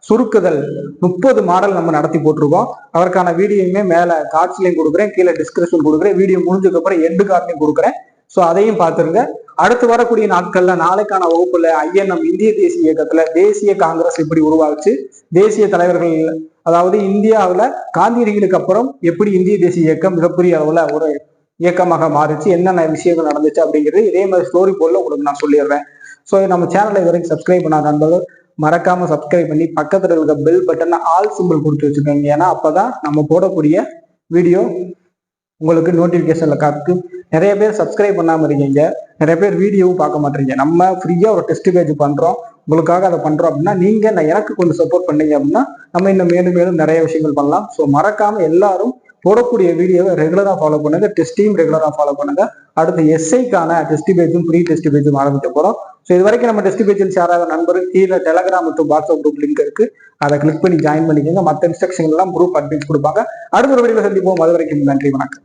[SPEAKER 1] சுருக்குதல் 30 மாடல் நம்ம நடத்தி போட்டிருக்கோம். அதற்கான வீடியோயுமே மேல கார்ட்ஸ்லையும் கொடுக்குறேன், கீழே டிஸ்கிரிப்ஷன் கொடுக்குறேன். வீடியோ முடிஞ்சதுக்கு அப்புறம் எண்டு கார்ட்லையும் கொடுக்குறேன். ஸோ அதையும் பார்த்துருங்க. அடுத்து வரக்கூடிய நாட்கள்ல நாளைக்கான வகுப்புல INM இந்திய தேசிய இயக்கத்துல தேசிய காங்கிரஸ் எப்படி உருவாச்சு, தேசிய தலைவர்கள், அதாவது இந்தியாவில் காந்தியடிகளுக்கு அப்புறம் எப்படி இந்திய தேசிய இயக்கம் மிகப்பெரிய அளவுல ஒரு இயக்கமாக மாறிச்சு, என்னென்ன விஷயங்கள் நடந்துச்சு அப்படிங்கிறது இதே மாதிரி ஸ்டோரி போல உங்களுக்கு நான் சொல்லிடுறேன். ஸோ நம்ம சேனலை இது வரைக்கும் சப்ஸ்கிரைப் பண்ணாத நண்பர்கள் மறக்காம சப்ஸ்கிரைப் பண்ணி பக்கத்துல இருக்க பெல் பட்டனை ஆல் சிம்பிள் கொடுத்து வச்சுக்கோங்க. ஏன்னா அப்பதான் நம்ம போடக்கூடிய வீடியோ உங்களுக்கு நோட்டிபிகேஷன்ல காத்து நிறைய பேர் சப்ஸ்கிரைப் பண்ணாமல் இருக்கீங்க, நிறைய பேர் வீடியோவும் பார்க்க மாட்டீங்க. நம்ம ஃப்ரீயாக ஒரு டெஸ்ட் பேஜ் பண்ணுறோம், உங்களுக்காக அதை பண்ணுறோம் அப்படின்னா நீங்கள் எனக்கு கொஞ்சம் சப்போர்ட் பண்ணீங்க அப்படின்னா நம்ம இன்னும் மேலும் மேலும் நிறைய விஷயங்கள் பண்ணலாம். ஸோ மறக்காமல் எல்லாரும் போடக்கூடிய வீடியோவை ரெகுலராக ஃபாலோ பண்ணுங்க, டெஸ்ட்டையும் ரெகுலராக ஃபாலோ பண்ணுங்க. அடுத்து எஸ்ஐக்கான டெஸ்ட் பேஜும் ஃப்ரீ டெஸ்ட் பேஜும் ஆரம்பிக்க போகிறோம். ஸோ இது வரைக்கும் நம்ம டெஸ்ட் பேஜில் ஷேர் ஆகிற நண்பர்கள் கீழே டெலகிராம் மற்றும் வாட்ஸ்அப் குரூப் லிங்க் இருக்கு, அதை கிளிக் பண்ணி ஜாயின் பண்ணிக்கோங்க. மற்ற இன்ஸ்ட்ரக்ஷன் எல்லாம் குரூப் அட்மின்ஸ் கொடுப்பாங்க. அடுத்த ஒரு வீடியோவில் சந்திப்போம். அது வரைக்கும் நன்றி, வணக்கம்.